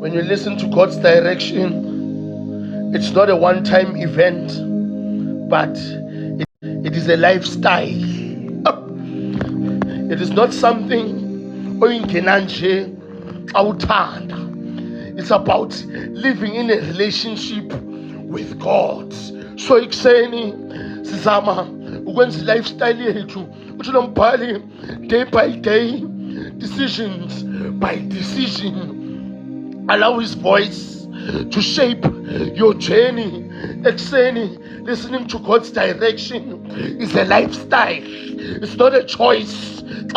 When you listen to God's direction, it's not a one-time event, but it is a lifestyle. It is not something it's about living in a relationship with God. So ikuseni sizama ukwenza lifestyle yethu uthi lombhali day by day, decisions by decision. Allow his voice to shape your journey. Ekuseni, listening to God's direction is a lifestyle. It's not a choice. It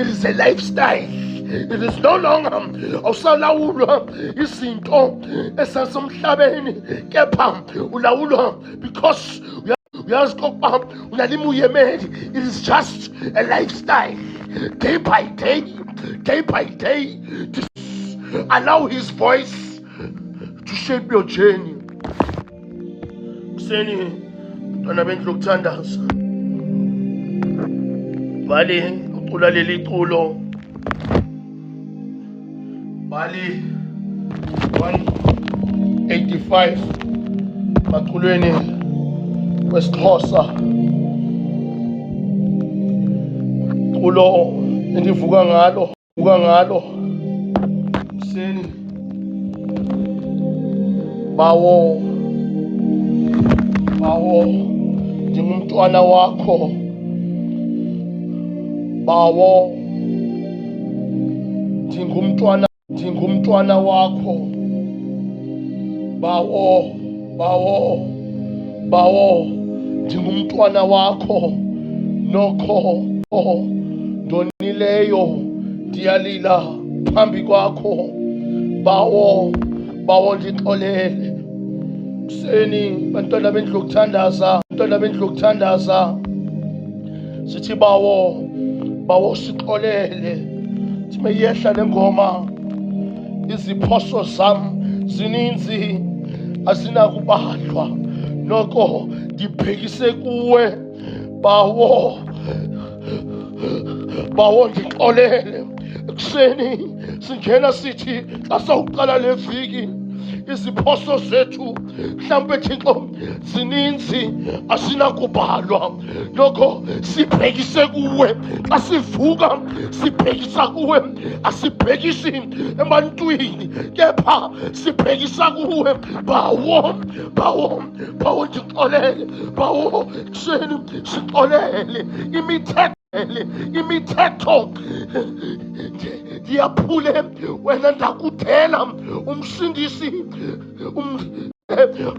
is a lifestyle. It is no longer awusalawulwa izinto esasemhlabeni, kepha ulawulwa because uyazi kokuba unalima uyemeli. It is just a lifestyle. Day by day, day by day, to allow his voice to shape your journey. Kuseni ntwana bendlu ukuthandaza, bali ucula leli culo, bali 185 maculweni wesiXhosa. Culo endivuka ngalo kuseni. Bawo ndingumntwana wakho. Bawo ndingumntwana wakho. Bawo ndingumntwana wakho. Nokho ndonileyo ndiyalila phambi kwakho. Bawo ndixolele. Kuseni bantwana bendlu ukuthandaza, sithi bawo sixolele. Timeyehla lengoma, iziphoso zam zininzi azinakubalwa. Noko ndibhekise kuwe. Bawo ndixolele. Kuseni singena sithi xa sawuqala le viki, iziphoso zethu mhlawumbe Thixo zininzi azinakubalwa. Noko sibhekise kuwe. Xa sivuka sibhekisa kuwe, asibhekisi ebantwini, kepha sibhekisa kuwe. Bawo ndixolele. Bawo kuseni sixolele. Imithetho ndiyaphule, wena ndakudela umsindisi.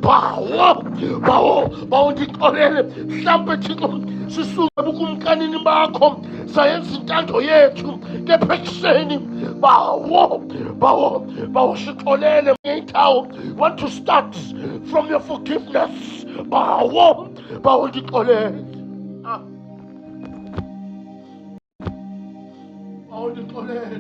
Bawo ndixolele. Mhlawumbe Thixo sisuke bukumkanini bakho sayenza intando yethu, kepha ekuseni bawo sixolele. Want to start from your forgiveness. Bawo ndixolele. Ndixolele.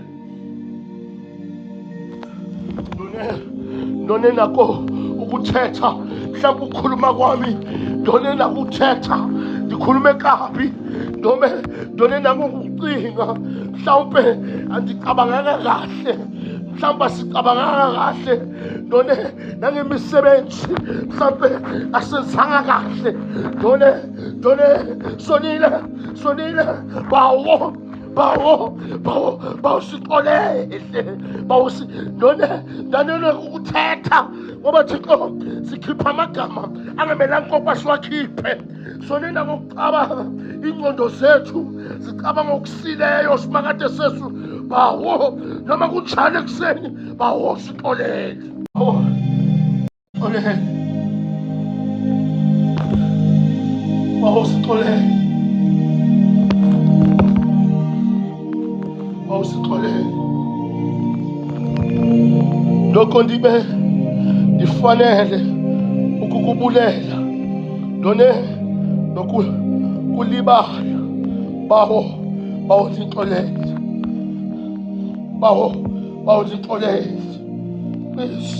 Ndone nako ukuthetha, mhlawumbe ukukhuluma kwami ndone nako ukuthetha ndikhulume kabi, ndone nako ukucinga, mhlawumbe andicabanganga kahle, mhlawumbe asicabanganga kahle, ndone nangemisebenzi mhlawumbe asenzanga kahle, ndone sonile. Bawo sixolele. Ndone ukuthetha, ngoba Thixo sikhipha amagama angamelanga kokuba siwakhiphe. Sonina ngokucabanga ingqondo zethu zicabanga okusileyo simakade sesu. Bawo noma kunjani ekuseni, bawo sixolele. Bawo sixolele. Awusixolele. Lokho ndifanele ukukubulela. Ndone nokulibala. Bawo ndixolele. Bawo ndixolele. Please,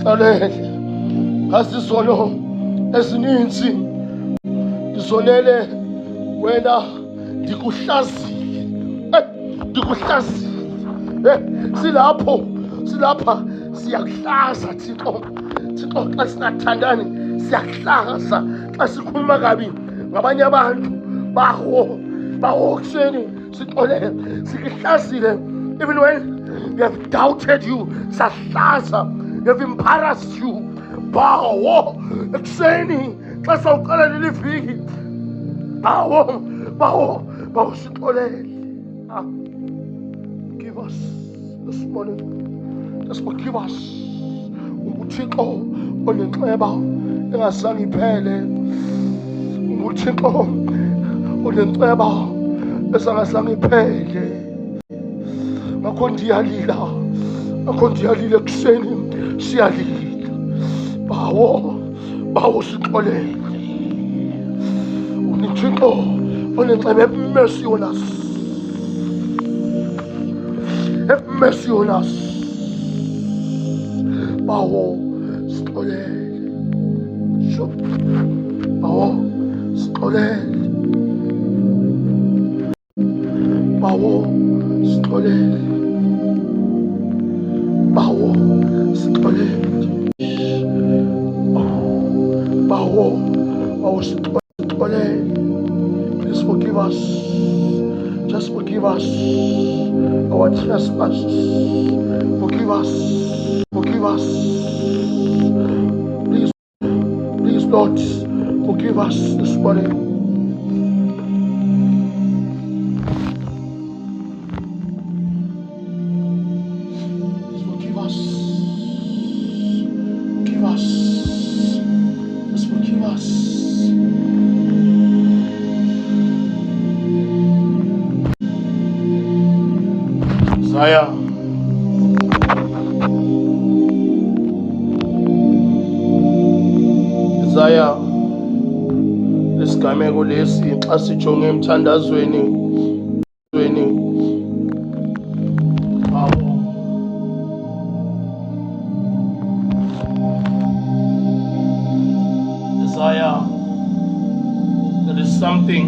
xolele. Ngasizono ezininzi ndizonele wena, ndikuhlaziye sikuhlazile. Silapha siyakuhlaza Thixo. Thixo xa singathandani siyakuhlaza. Xa sikhuluma kabi ngabanye abantu bawo kuseni sixolele sikuhlazile. Even when we have doubted you, sahlaza. We have embarrassed you. Bawo ekuseni xa sawuqala leli viki. Bawo sixolele. Give us this morning. Just forgive us. UThixo onenxeba engazange iphele. UThixo onenxeba ezangazange iphele. Ngakho ndiyalila ekuseni siyalila. Bawo sixolele. UThixo onenxeba, have mercy on us. Have mercy on us. Bawo sixolele. Bawo sixolele. Bawo sixolele. Bawo sixolele. Bawo sixolele. Please forgive us. Just forgive us our trespasses. Forgive us. Forgive us. Please, Lord, forgive us this morning. Please forgive us. Forgive us. Please forgive us. Isaiah lesigameko lesi xa sijonge emthandazweni Isaiah, there is something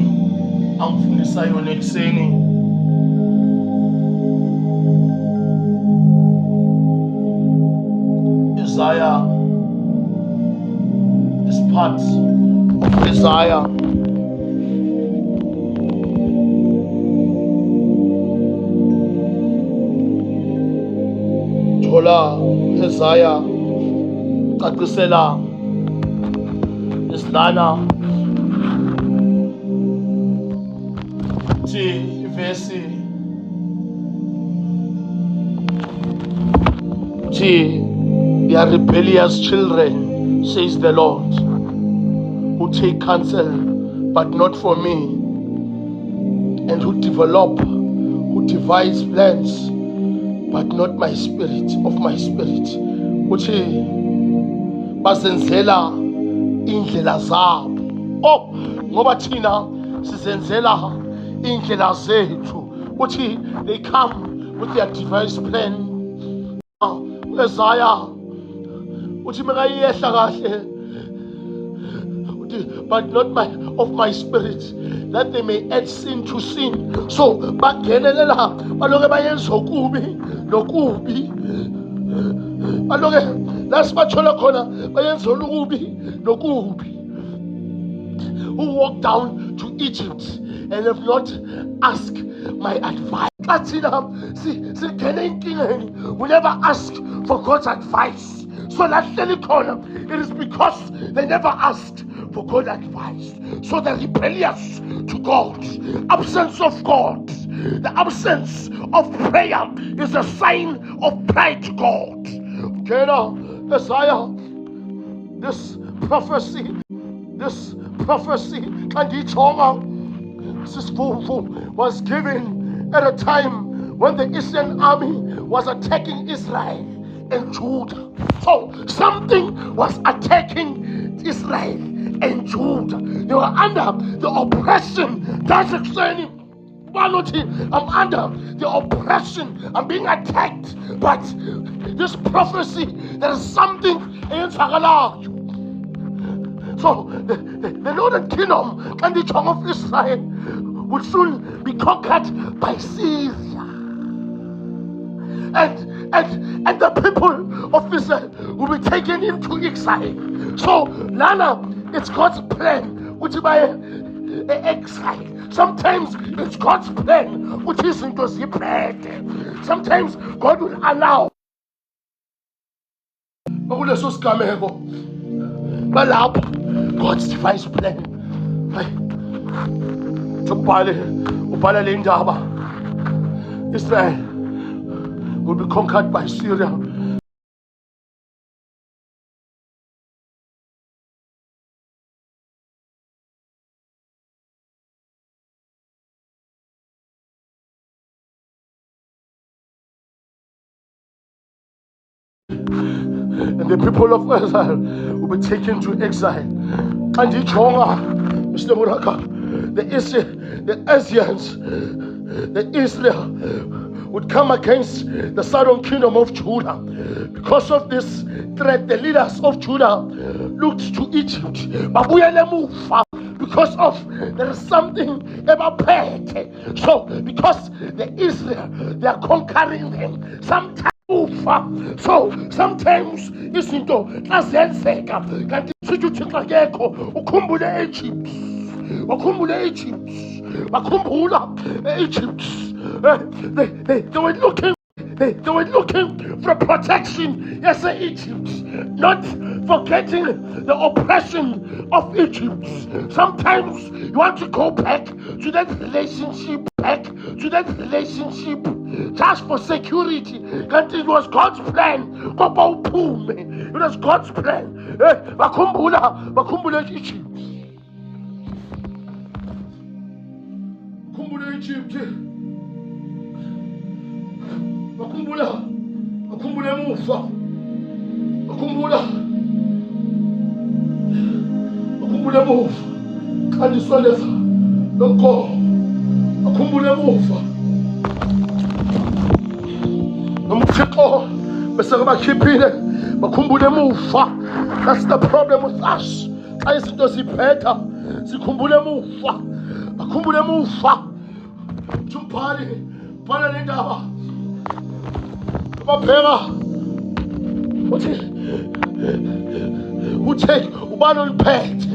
angifundisa yona ekuseni. Isaiah is part of Isaiah. Thola Isaiah cacisela isilana thi ivesi thi, "They are rebellious children, says the Lord, who take counsel, but not from me, and who devise plans, but not of my spirit. Uthi basenzela indlela zabo." Oh, ngoba thina sizenzela indlela zethu. Uthi they come with their devised plan. Isaiah uthi mekayehla kahle, but not of my spirit, that they may add sin to sin. So bangenelela baloke bayenza okubi nokubi. Baloke lasibathola khona bayenza okubi nokubi. Who walked down to Egypt and have not asked my advice. We never ask for God's advice. So that's the corner. It is because they never asked for God's advice. So they're rebellious to God. Absence of God. The absence of prayer is a sign of pride to God. Okay, now, Isaiah, this prophecy, and each was given at a time when the Eastern army was attacking Israel and Judah. So something was attacking Israel and Judah. They were under the oppression. That's explaining. I'm under the oppression. I'm being attacked. But this prophecy, there is something in Sagala. So the northern kingdom and the tongue of Israel would soon be conquered by Syria. and the people of Israel will be taken into exile. So Lana, it's God's plan which by exile. Sometimes it's God's plan which isn't bad. Sometimes God will allow God's device plan. Israel will be conquered by Syria. And the people of Israel will be taken to exile. And the Asians, the Israel would come against the southern kingdom of Judah. Because of this threat, the leaders of Judah looked to Egypt. Because of there is something about bad. So because the Israel, they are conquering them. Sometimes so sometimes izinto azenzeka kanti sithi uThixo akekho ukhumbule Egypt wakhumbula Egypt they were looking for protection, yes, Egypt, not forgetting the oppression of Egypt. Sometimes you want to go back to that relationship, just for security. And it was God's plan. It was God's plan. Bakhumbula Egypt. Bakhumbula Egypt. Bakhumbula emuva. Bakhumbula emuva. Xa ndisondeza lo nkomo. Bakhumbula emuva. Nomthixo bese bakhiphile bakhumbula emuva. That's the problem with us. Xa izinto ziphetha sikhumbula emuva. Bakhumbula emuva. Umbhali bhala le ndaba. Baphela uthi ubani oliphethe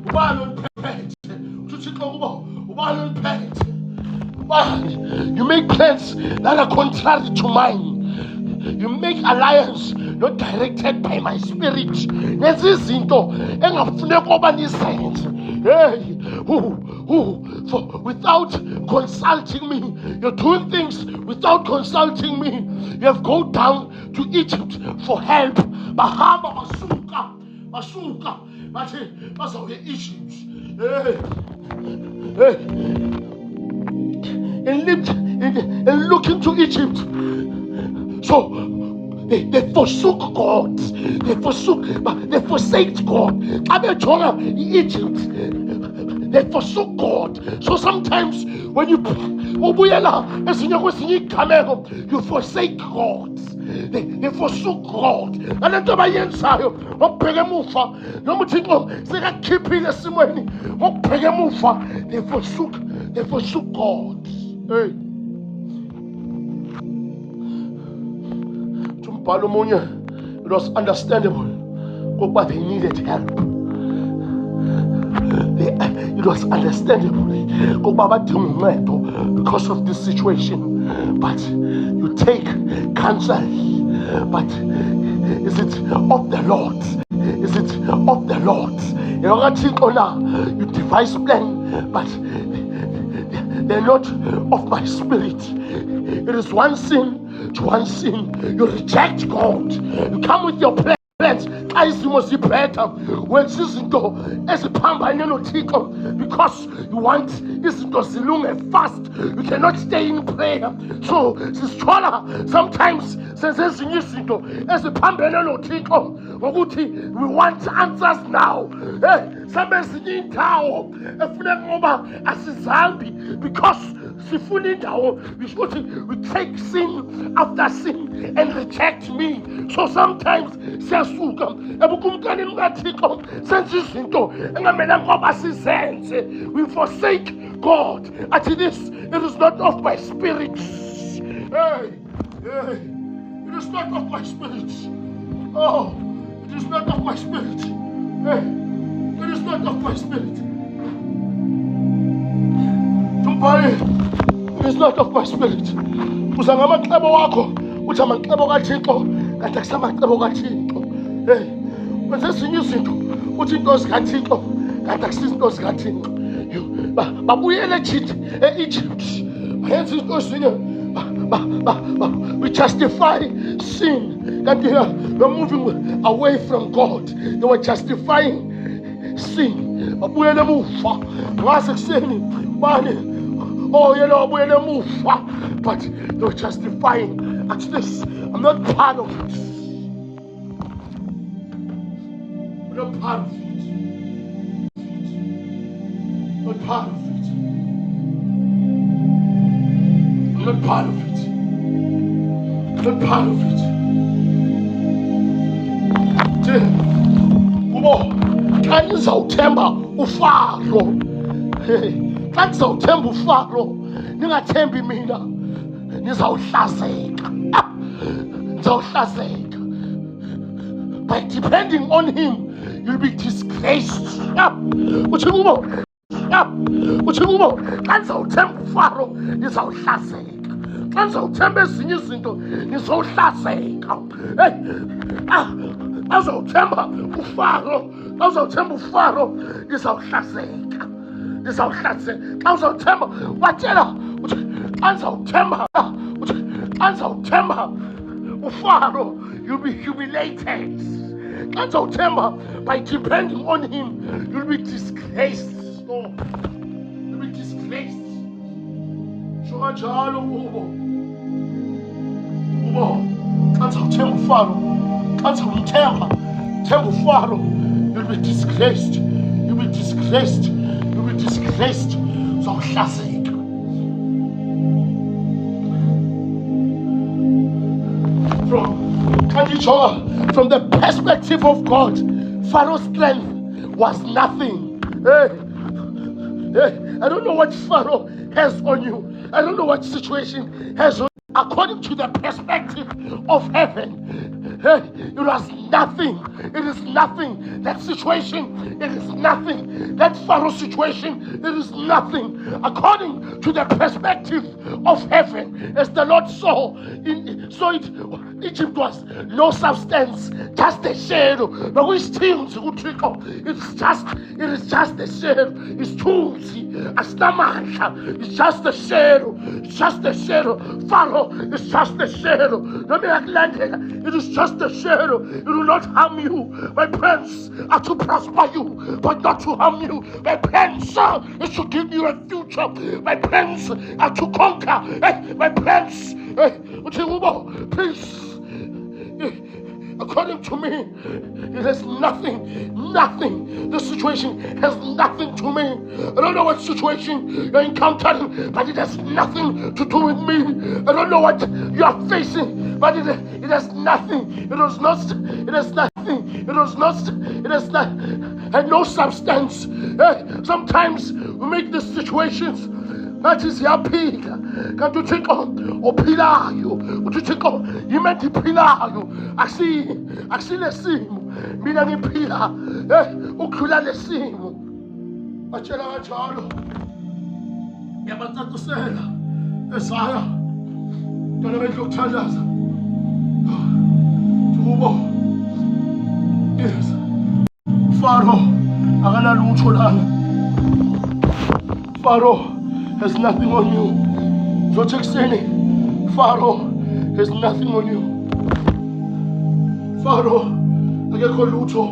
ubani oliphethe uthixo kuba ubani oliphethe ubani. You make plans that are contrary to mine. You make alliance not directed by my spirit. Lezi izinto engafuneka oba nizenze. Hey, for without consulting me, you're doing things without consulting me. You have gone down to Egypt for help. Bahamba basuka bathi bazawuya Egypt. And looking to Egypt. So they forsook God. They forsake God. Egypt. They forsook God. So sometimes when you forsake God. They forsook God. And then they forsook God. Hey. It was understandable, but they needed help. It was understandable because of this situation. But you take counsel. But is it of the Lord? Is it of the Lord? You devise plan, but they're not of my spirit. It is one sin to one sin. You reject God. You come with your plans. Because you want fast. You cannot stay in prayer. So sometimes we want answers now. Because we take sin after sin and reject me. So sometimes we forsake God. It is not of my spirit. Hey. Hey, it is not of my spirit. Oh, it is not of my spirit. Hey, it is not of my spirit. Tumbali, it is not of my spirit. Uzanga amaxebo wakho, uthi amaxebo kaThixo, kanti akusamaxebo kaThixo. Hey, wenza ezinye izinto, uthi into zikaThixo, kanti akusizinto zikaThixo. Babuyele e-Egypt. Bayenza izinto ezinye. We justify sin. That they are moving away from God. They were justifying sin. Oh, but they were justifying. At this, I'm not part of it. I'm not part of it. Not part of it. I'm not part of it. Not part of it. Kubo, xa nizawuthemba uFaro. Xa nizawuthemba uFaro, ningathembi mina. Nizawuhlazeka. Nizawuhlazeka. By depending on him, you'll be disgraced. Uthi kubo, uthi kubo, xa nizawuthemba uFaro, nizawuhlazeka. Xa nizawuthemba ezinye izinto, nizawuhlazeka. Azawuthemba uFaro, azawuthemba uFaro, nizawuhlazeka. Nizawuhlazeka. Xa uzawuthemba, watshela uthi xa nizawuthemba, uthi xa nizawuthemba uFaro, you'll be humiliated. Xa nizawuthemba, by depending on him, you'll be disgraced. Oh, you'll be disgraced. Sho kanjalo kubo. Kubo, xa nizawuthemba uFaro, xa nizawuthemba uFaro, you'll be disgraced. You'll be disgraced. You'll be disgraced. Uzawuhlazeka. From the perspective of God, Pharaoh's strength was nothing. Hey, I don't know what Pharaoh has on you. I don't know what situation has on you. According to the perspective of heaven, it was nothing. It is nothing. That situation, it is nothing. That Pharaoh situation, it is nothing. According to the perspective of heaven, as the Lord saw it, Egypt was no substance, just a shadow. But we still, it is just a shadow. It's tools. It's just a shadow. It's just a shadow. Pharaoh is just a shadow. It is just a shadow. It will not harm you. My plans are to prosper you, but not to harm you. My plans is to give you a future. My plans are to conquer. My plans, peace. According to me, it has nothing. The situation has nothing to me. I don't know what situation you're encountering, but it has nothing to do with me. I don't know what you are facing, but it has nothing. It has no substance. Sometimes we make these situations. That is yaphila. Kanti uThixo ophilayo. uThixo yimethi philayo. Asilesimo. Mina ngiphila. Ukudlula lesimo. Batshela kanjalo. Ngiyabacacisela. Esaya. Ngale bendlokuthandaza. Thubo. Yes. Pharaoh akanalutho lana. Pharaoh has nothing on you. Pharaoh has nothing on you. Pharaoh, akekho lutho.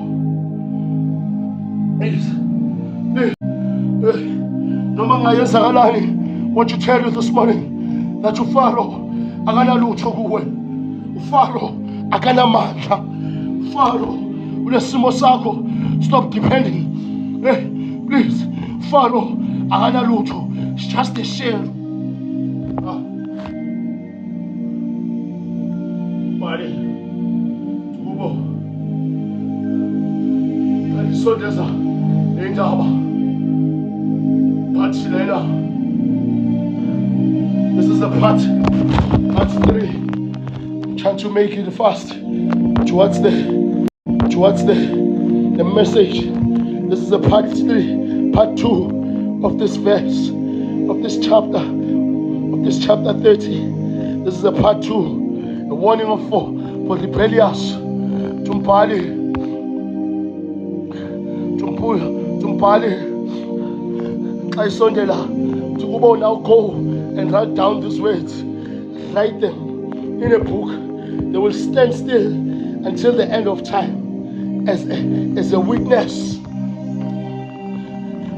Noma ngayenzakalani, I want to tell you this morning that Pharaoh akanalutho kuwe. Pharaoh akanamandla. Pharaoh, unesimo sakho, stop depending. Please, Pharaoh akanalutho. It's just a shell. Buddy, Tubo. Kali sondeza indaba. Part Lena. This is the part 3. trying to make it fast towards the message. This is a part 3, part 2 of this verse, of this chapter 30. This is a part 2, a warning for rebellious. Tumpali, I sondela. To now go and write down these words. Write them in a book. They will stand still until the end of time as a witness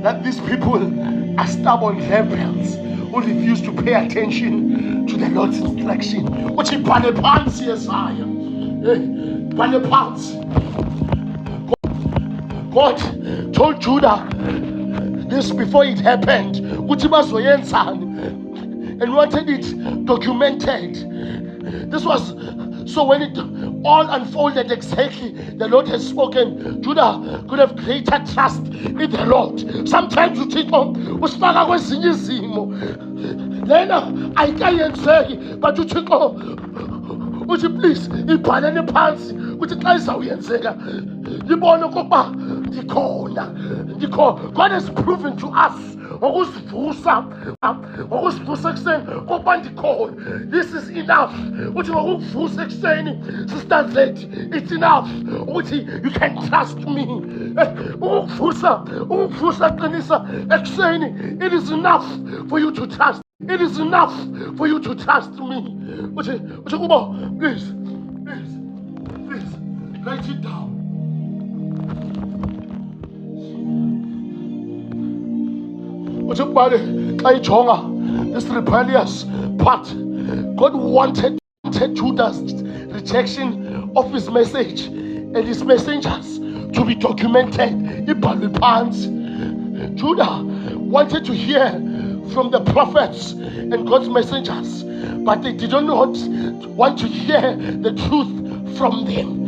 that these people are stubborn rebels who refuse to pay attention to the Lord's instruction. Which is Panepans, yes, I am. Panepans. God told Judah this before it happened, and wanted it documented. This was so when it all unfolded exactly, the Lord has spoken. Judah could have greater trust in the Lord. Sometimes you think, usifaka kwezinye izimo lena ayikayenzeki, but you think, uthi please ibhalene phansi ukuthi xa izawuyenzeka libone okokuba ndikhona. God has proven to us ngokusivusa ekuseni kokuba ndikhona. This is enough. Uthi ngokukuvusa ekuseni, Sister Z, it's enough ukuthi you can trust me. Ukuvusa qinisa ekuseni, it is enough for you to trust. It is enough for you to trust me. Uthi kubo, please, write it down. This rebellious part, God wanted Judah's rejection of his message and his messengers to be documented. Judah wanted to hear from the prophets and God's messengers, but they did not want to hear the truth from them.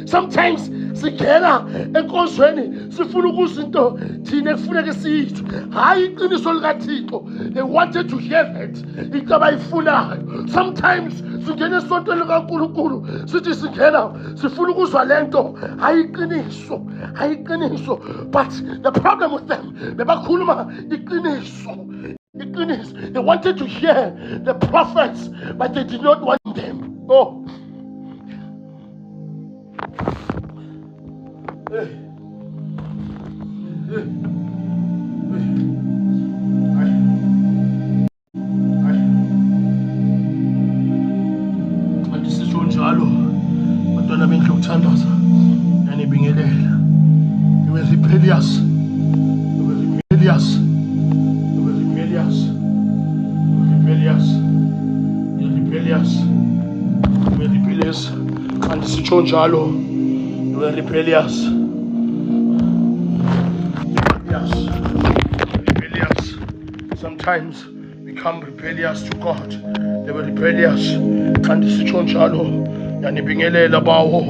Sometimes singena enkonzweni sifuna ukuzinto thina ekufuneka siyizwe, hayi iqiniso likaThixo. They wanted to hear that into abayifunayo. Sometimes singena esontweni likaNkulunkulu sithi singena sifuna ukuzwa lento, hayi iqiniso. But the problem with them, bebakhuluma iqiniso. They wanted to hear the prophets, but they did not want them. Andisitsho njalo, bantwana bendlu ukuthandaza yanibingelela. You were rebellious. Andisitsho njalo, you were rebellious. Sometimes become rebellious to God. They were rebellious. Andisitsho njalo, yanibingelela bawo,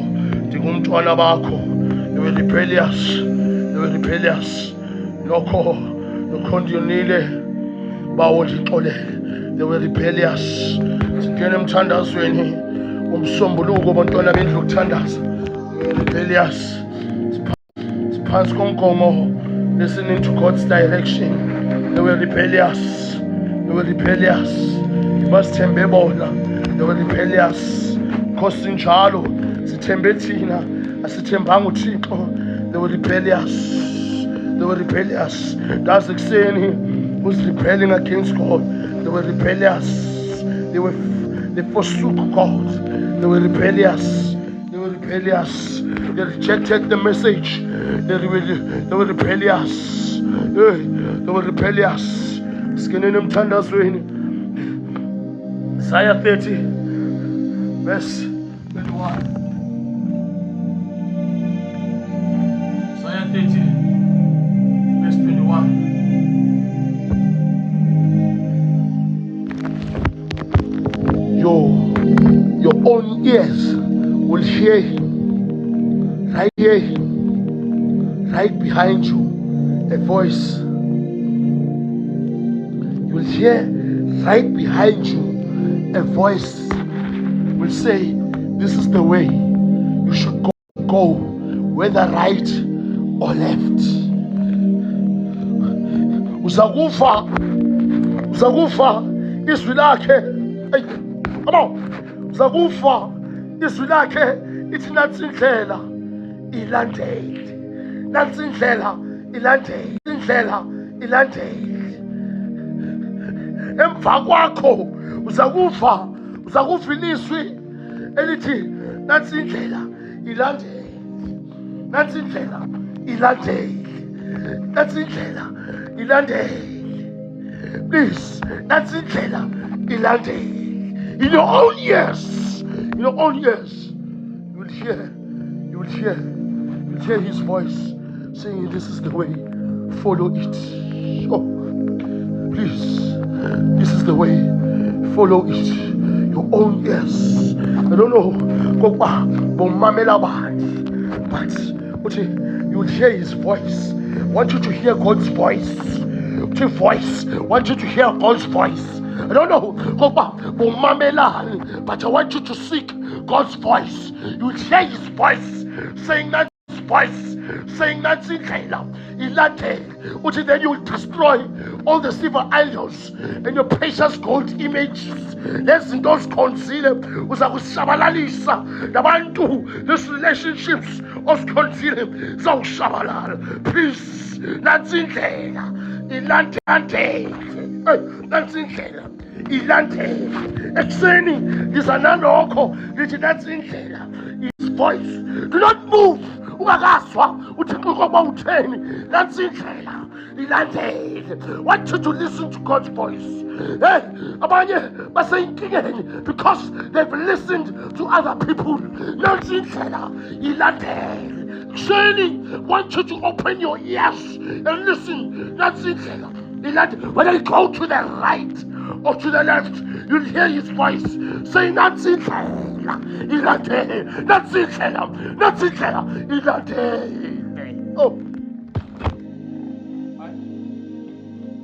ndingumntwana bakho. They were rebellious. Nokho ndiyonile bawo ndixolele. They were rebellious. Singena emthandazweni umsombuluko bantwana bendlu ukuthandaza. They were rebellious. Siphansi komgomo, listening to God's direction. They were rebellious. Basithembe bona. They were rebellious. Khosi njalo sithembe thina asithembanga uThixo. They were rebellious. That's ekuseni who's rebelling against God. They were rebellious. They forsook God. They were rebellious. They rejected the message. They were rebellious. Skinning emthandazweni. Isaiah 30, verse 21. Isaiah 30, verse 21. Your own ears will hear him. Right behind you, a voice. You will hear right behind you a voice will say, this is the way you should go, whether right or left. Uzakufa izwi lakhe. Come on. Uzakufa izwi lakhe ithi nansi indlela ilandele. Nansi indlela ilandele. Indlela ilandele. Emva kwakho uzakufa ilizwi elithi nansi indlela ilandele. Nansi indlela ilandele. Nansi indlela ilandele. Please, nansi indlela ilandele. In your own ears, you will hear his voice saying, this is the way, follow it. Oh, please, this is the way, follow it. Your own ears. I don't know, but you will hear his voice. I want you to hear God's voice. I want you to hear God's voice. I don't know, but I want you to seek God's voice. You will hear his voice saying that then you will destroy all the silver idols and your precious gold images. Listen, those conceal uzakushabalalisa nabantu, these relationships osconceal zawushabalala. Please, nansi indlela ilandele. Nansi indlela ilandele. Ekuseni ngizanalokho lithi nansi indlela. His voice. Do not move. Ungakaswa uthixo kokuba utheni. Nansi indlela ilandele. Want you to listen to God's voice. Hey, abanye baseyinkingeni because they've listened to other people. Nansi indlela ilandele. Surely want you to open your ears and listen. Nansi indlela ilandele. Whether you go to the right or to the left, you'll hear his voice saying, nansi indlela ilandele. Nansi indlela ilandele. Oh,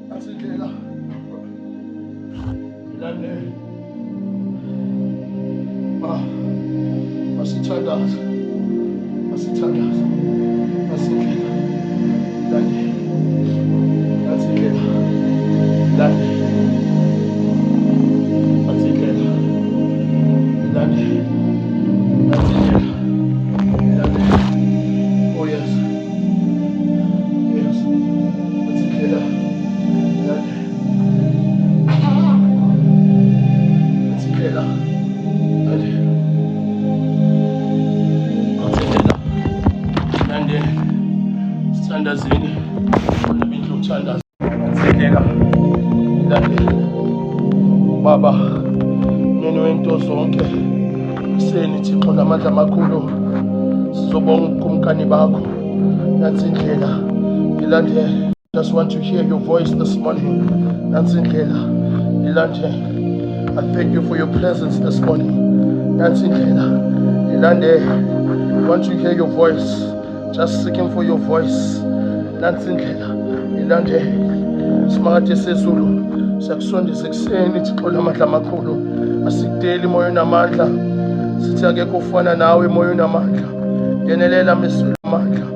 nansi indlela ilandele. Masithandaza nansi indlela ilandele. Nansi indlela ilandele. Oh yes. Standazini, nabindlu uthandaza. Baba, nini wento zonke. Seni Thixo ngamandla amakhulu. Sizobonga kumkani bakho. Nansi indlela ilandele. Just want to hear your voice this morning. Nansi indlela ilandele. I thank you for your presence this morning. Nansi indlela ilandele. Want to hear your voice. Just seeking for your voice. Nansi indlela ilandele. Simakade sezulu. Siyakusondisa ekuseni Thixo namandla amakhulu. Asikudeli moya namandla. Sithi akekho ufana nawe moya namandla. Ngenelela misulu amandla.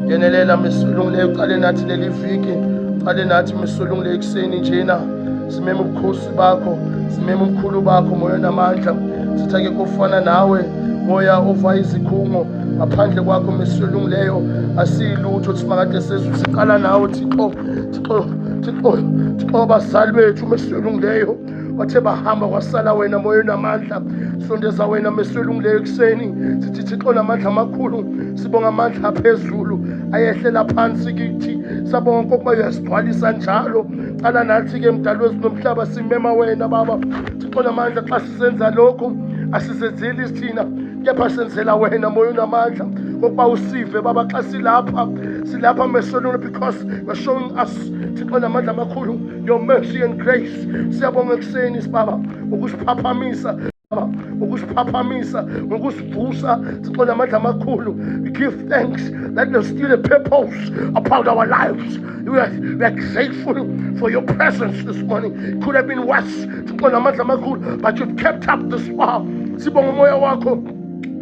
Ngenelela misulu ngile uqale nathi leli viki. Uqale nathi misulu ngile ekuseni njena. Simeme ubukhosi bakho, simeme umkhulu bakho moya namandla. Sithi akekho ufana nawe moya ova izikhungo. Ngaphandle kwakho misulu leyo asilutho. Simakade sezulu siqala nawe Thixo bazali bethu meselungileyo bathe bahamba kwasala wena moya namandla. Sondeza wena meselungileyo ekuseni. Sithi Thixo namandla amakhulu. Sibonga amandla aphezulu ayehlela phansi kithi. Sabonga ukuba uyasigcwalisa njalo. Qala nathi ke mdali wezinomhlaba simema wena Baba. Thixo namandla xa sisenza lokho asisenzeli isithina kepha senzela wena moya namandla. Ngoba usive Baba xa silapha meselungileyo because you're showing us Thixo namandla amakhulu your mercy and grace. Siyabonga ekuseni Baba ukusiphaphamisisa Baba ngokusiphaphamisha, ngokusivusa. Thixo namandla amakhulu, we give thanks that there's still a purpose about our lives. We are grateful for your presence this morning. It could have been worse, Thixo namandla amakhulu, but you've kept up this far. Sibonga umoya wakho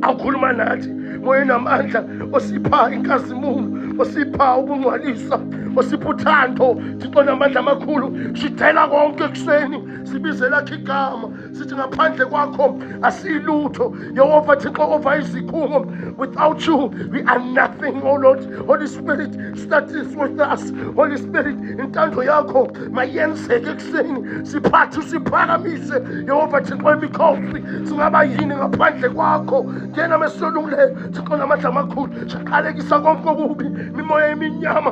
awukhuluma nathi, moya namandla osipha inkazimulo, osipha ubungcwalisa, osipha uthando. Thixo namandla amakhulu, sidela konke ekuseni, sibize lakho igama, sithi ngaphandle kwakho asilutho. Yehova Thixo ova izikhungo, without you we are nothing. Oh Lord, Holy Spirit, start this with us. Holy Spirit, intando yakho mayenzeke ekuseni, siphathe usiphakamise. Yehova Thixo emikhosi, singaba yini ngaphandle kwakho? Ngena mesolunguleyo Thixo namandla amakhulu, siqalekisa konke okubi, mimoya eminyama,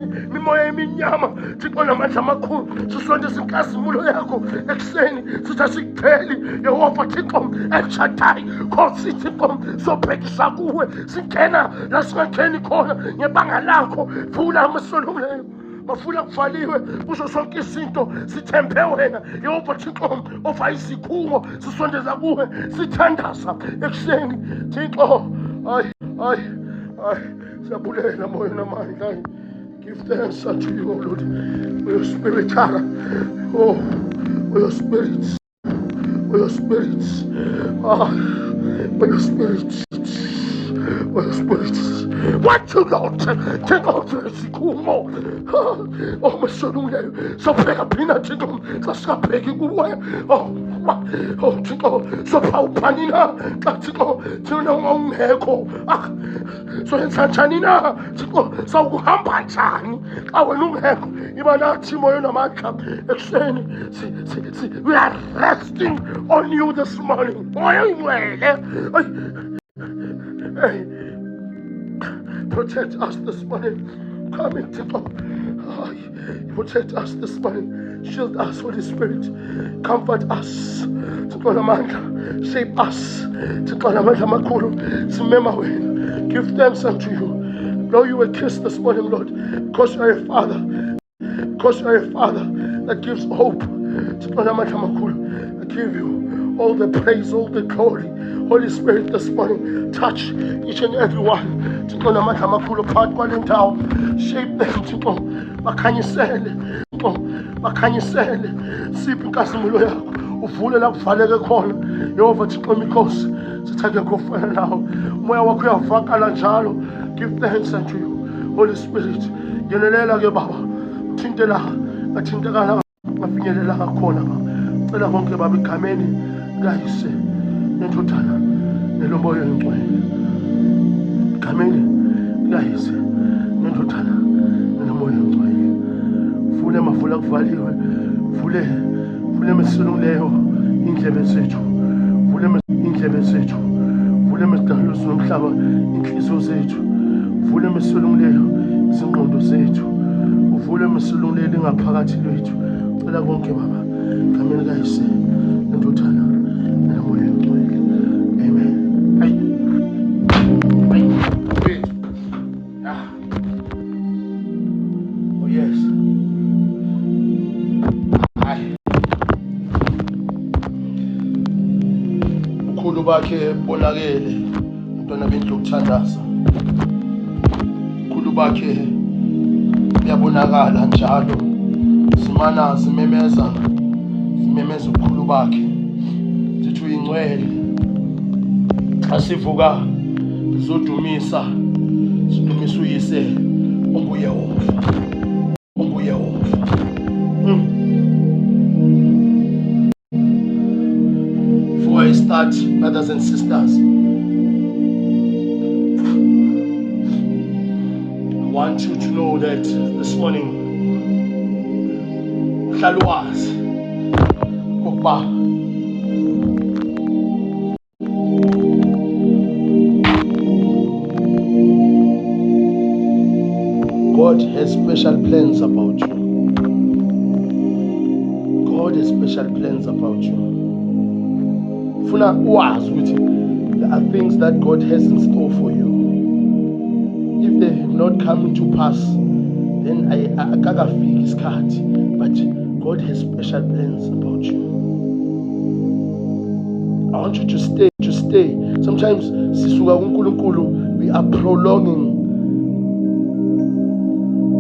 mimoya eminyama. Thixo namandla amakhulu, sisondeza inkazimulo yakho ekuseni, sithi asikupheli. Yehova Thixo elshadai, Nkosi Thixo, sobhekisa kuwe, singena la singangeni khona ngebanga lakho. Vula amasolunguleyo, bafuna kuvaliwe kuzo sonke izinto, sithembe wena. Yehova Thixo ova izikhungo, sisondeza kuwe, sithandaza ekuseni. Thixo siyabulela moya namandla. Give thanks unto you, O Lord, for your spirit, oh, for your spirits, for your spirits, for your spirits, for your spirits. What you Lord, take out the sikumo. Oh, my son, so peg a peanut, just a peg away. Oh, Chico, so how panina, Chico, to no own echo. So in Santanina, Chico, so Hampachan, our new echo, Ibana Timoyana Maka, we are resting on you this morning. Protect us this morning. Come in, Chico. Protect us this morning. Shield us, Holy Spirit. Comfort us. Shape us. Give thanks unto you. Lord, you were kissed this morning, Lord, because you are a Father. Because you are a Father that gives hope. I give you all the praise, all the glory. Holy Spirit, this morning, touch each and every one. Shape them, bakhanyisele, sipho inkazimulo yakho, uvule la kuvaleke khona. Yehova Thixo emikhosi, sithathe ngofana nawe. Umoya wakho uyavakala njalo. Give thanks unto you, Holy Spirit. Yenelela ke Baba, uthinte la athintekala ngafinyelela khona. Cela konke Baba egameni likayise nendodana nelomoya oyingcwele. Egameni likayise nendodana nelomoya oyingcwele. Vule mavula kuvaliwe, vule mesilunguleyo indlebe zethu, vule indlebe zethu, vule mesidalulu somhlaba inhliziyo zethu, vule mesilunguleyo izingqondo zethu, uvule mesilunguleyo ingaphakathi lethu. Cela konke Baba egameni likayise nendodana nelomoya oyingcwele. Amen. Oh yes. Ukhulu bakhe bonakele, umntwana bendlu ukuthandaza. Ukhulu bakhe uyabonakala njalo. Simana simemeza ukhulu bakhe. Sithi uyingcwele. Xa sivuka sizodumisa uyise onguyehova. Before I start, brothers and sisters, I want you to know that this morning, hlalowazi kokuba God has special plans about you. God has special plans about you. Funa uwazi ukuthi there are things that God has in store for you. If they have not come to pass, then akakafiki isikhathi, but God has special plans about you. I want you to stay. Sometimes we are prolonging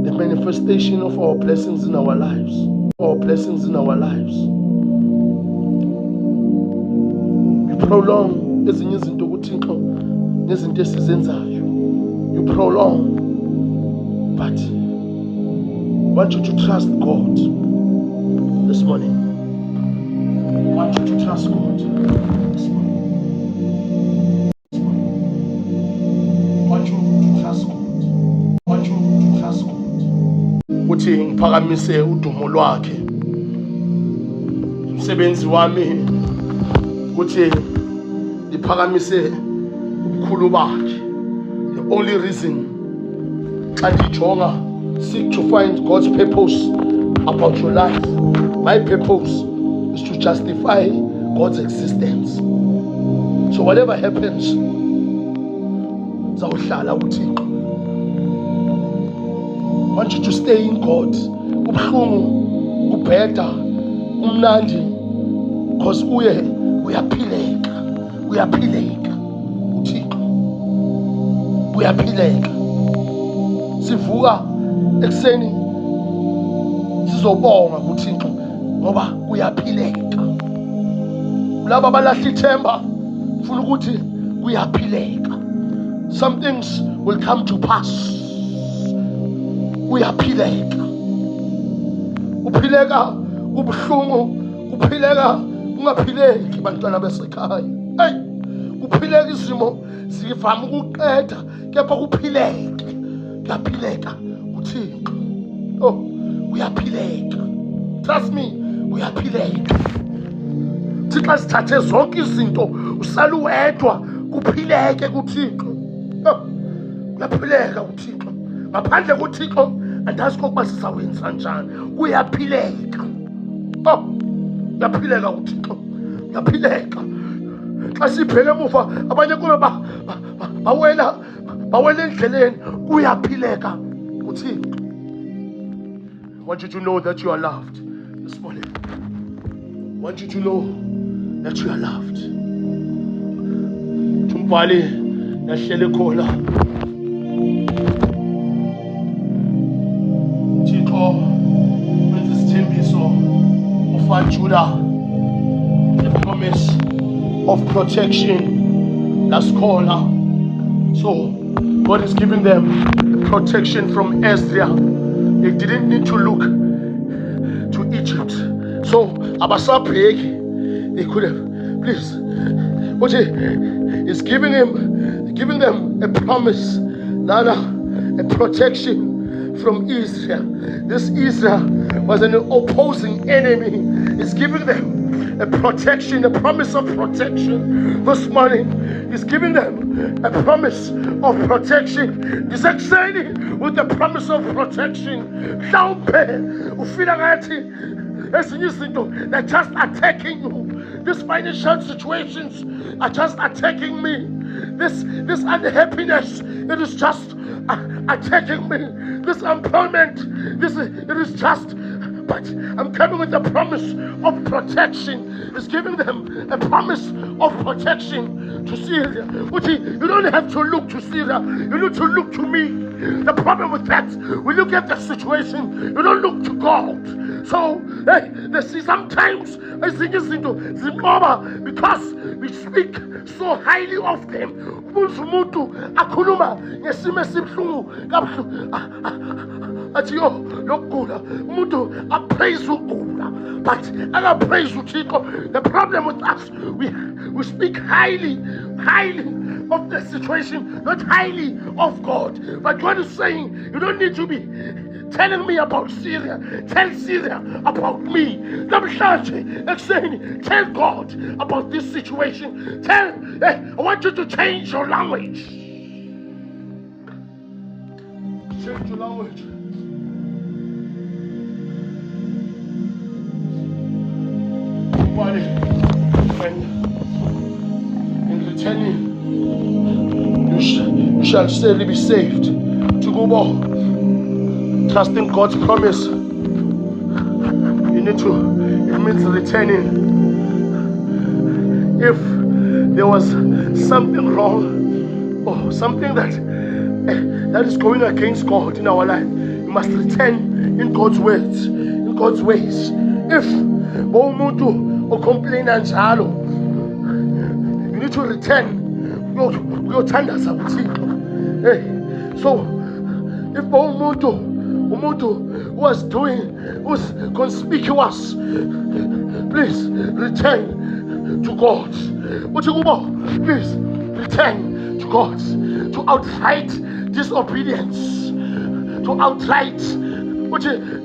the manifestation of our blessings in our lives. We prolong ezinye izinto kuThixo nezinto esizenzayo. You prolong, but I want you to trust God this morning. I want you to trust God this morning. Uthi ngiphakamise udumo lwakhe. Umsebenzi wami uthi ngiphakamise ubukhulu bakhe. The only reason xa ndijonga seek to find God's purpose about your life. My purpose is to justify God's existence. So whatever happens, zawuhlala uThixo. I want you to stay in God. Ubuhlungu, ubheda, umnandi, because uyaphileka. uThixo. Uyaphileka. Sivuka ekseni sizobonga kuThixo ngoba uyaphileka. Laba balahla ithemba ufuna ukuthi uyaphileka. Some things will come to pass. Uyaphileka. Uphileka ubuhlungu, uphileka ungaphileki bantwana besekhaya. Hey, uphileka izimo zivama ukuqeda kepha kuphileke. Uyaphileka uThixo. Oh, uyaphileka. Trust me, uyaphileka. Thixo sithathe zonke izinto usala uwedwa kuphileke kuThixo. Uyaphileka uThixo. Ngaphandle kuThixo andazi kokuba sizawenza njani. Uyaphileka. Uyaphileka uThixo. Uyaphileka. Xa sibheke emuva abanye kube bawela endleleni. Uyaphileka uThixo. I want you to know that you are loved this morning. I want you to know that you are loved. Tumbali nahlele khona. Thixo wenza isithembiso ufa Judah, the promise of protection. That's corner. So God is giving them protection from Ezra. They didn't need to look to Egypt. So Abasabek, they could have, please. But he's giving them a promise, Nana, a protection from Israel. This Israel was an opposing enemy. He's giving them a protection, a promise of protection. This morning, he's giving them a promise of protection. He's excited with the promise of protection. They're just attacking you. These financial situations are just attacking me. This unhappiness, it is just attacking me. This employment, it is just. But I'm coming with a promise of protection. It's giving them a promise of protection to Syria. You don't have to look to Syria. You need to look to me. The problem with that, we look at the situation. You don't look to God. So, sometimes I think it's because we speak so highly of them. I praise you, but I praise you, Chico. The problem with us, we speak highly of the situation, not highly of God. But God is saying, you don't need to be telling me about Syria. Tell Syria about me. Tell God about this situation. I want you to change your language. Change your language. And in returning, you shall surely be saved. To go more, trusting God's promise. It means returning. If there was something wrong, or something that is going against God in our life, you must return in God's words, in God's ways. If Bomutu or complain and shallow, you need to return. So if Umutu was conspicuous, please return to God. Please return to God. To outright disobedience, to outright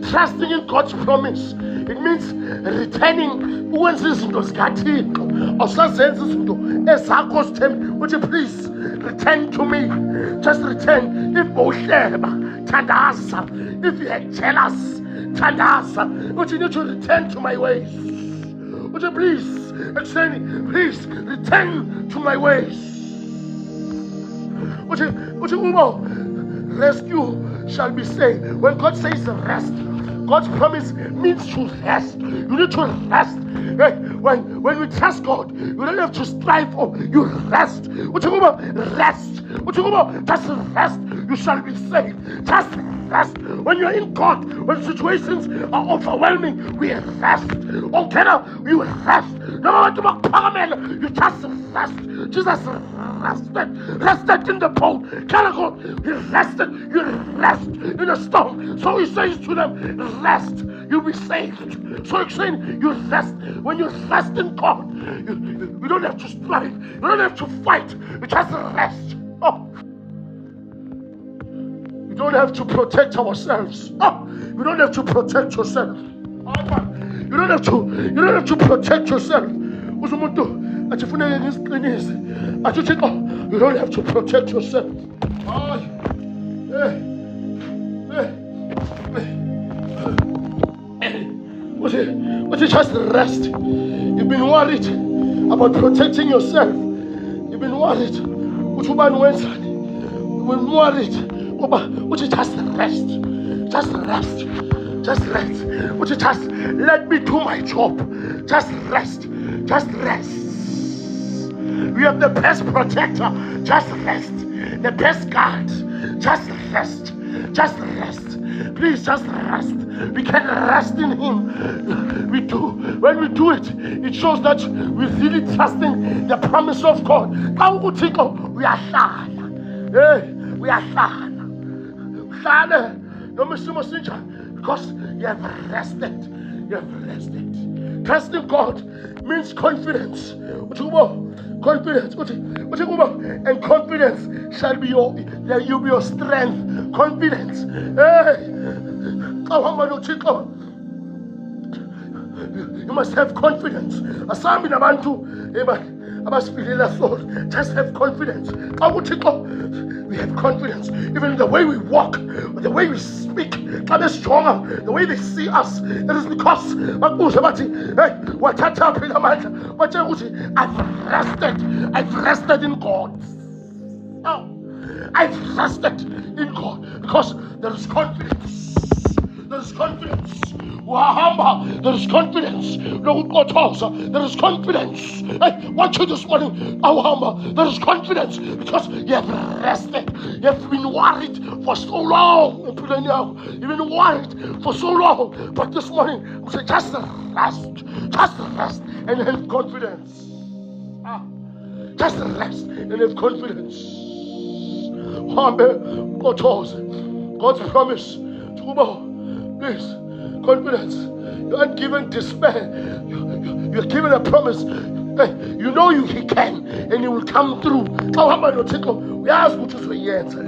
trusting in God's promise. It means returning when izinto zikaThixo awusazenza izinto ezakho zithembe uthi please return to me. Just return. If bowuhleba thandaza, if you are jealous thandaza, uthi you need to return to my ways. Uthi please ekuseni, please return to my ways. Uthi uma rescue shall be saved. When God says rest, God's promise means to rest. You need to rest. When we trust God, you don't have to strive for. You rest. Rest. Just rest. You shall be saved. Just rest. When you're in God, when situations are overwhelming, we rest. Okay, now you rest. No, you just rest. Jesus rested in the boat. He rested. You rest in a storm. So he says to them, rest, you'll be saved. So he's saying, you rest. When you rest in God, you don't have to strive. You don't have to fight. You just rest. You don't have to protect ourselves. You don't have to protect yourself. You don't have to protect yourself. You don't have to protect yourself. But you just rest. You've been worried about protecting yourself. You've been worried. You've been worried. Would you just rest? Just rest. Just rest. Would you just let me do my job? Just rest. Just rest. We have the best protector. Just rest. The best guard. Just rest. Just rest. Please just rest. We can rest in Him. We do. When we do it, it shows that we're really trusting the promise of God. We are shy. We are shy. Because you have rested. You have rested. Trusting God means confidence. Confidence. And confidence shall be your strength. Confidence. You must have confidence. Just have confidence. We have confidence. Even the way we walk, the way we speak, the way they see us. It is because I've rested in God. I've rested in God because there is confidence. There is confidence. There is confidence. There is confidence. I want you this morning. There is confidence because you have rested. You have been worried for so long. You've been worried for so long. But this morning, we say just rest. Just rest and have confidence. Just rest and have confidence. God's promise. Please, confidence. You aren't given despair. You're given a promise. You know He can, and He will come through. We ask what is the answer.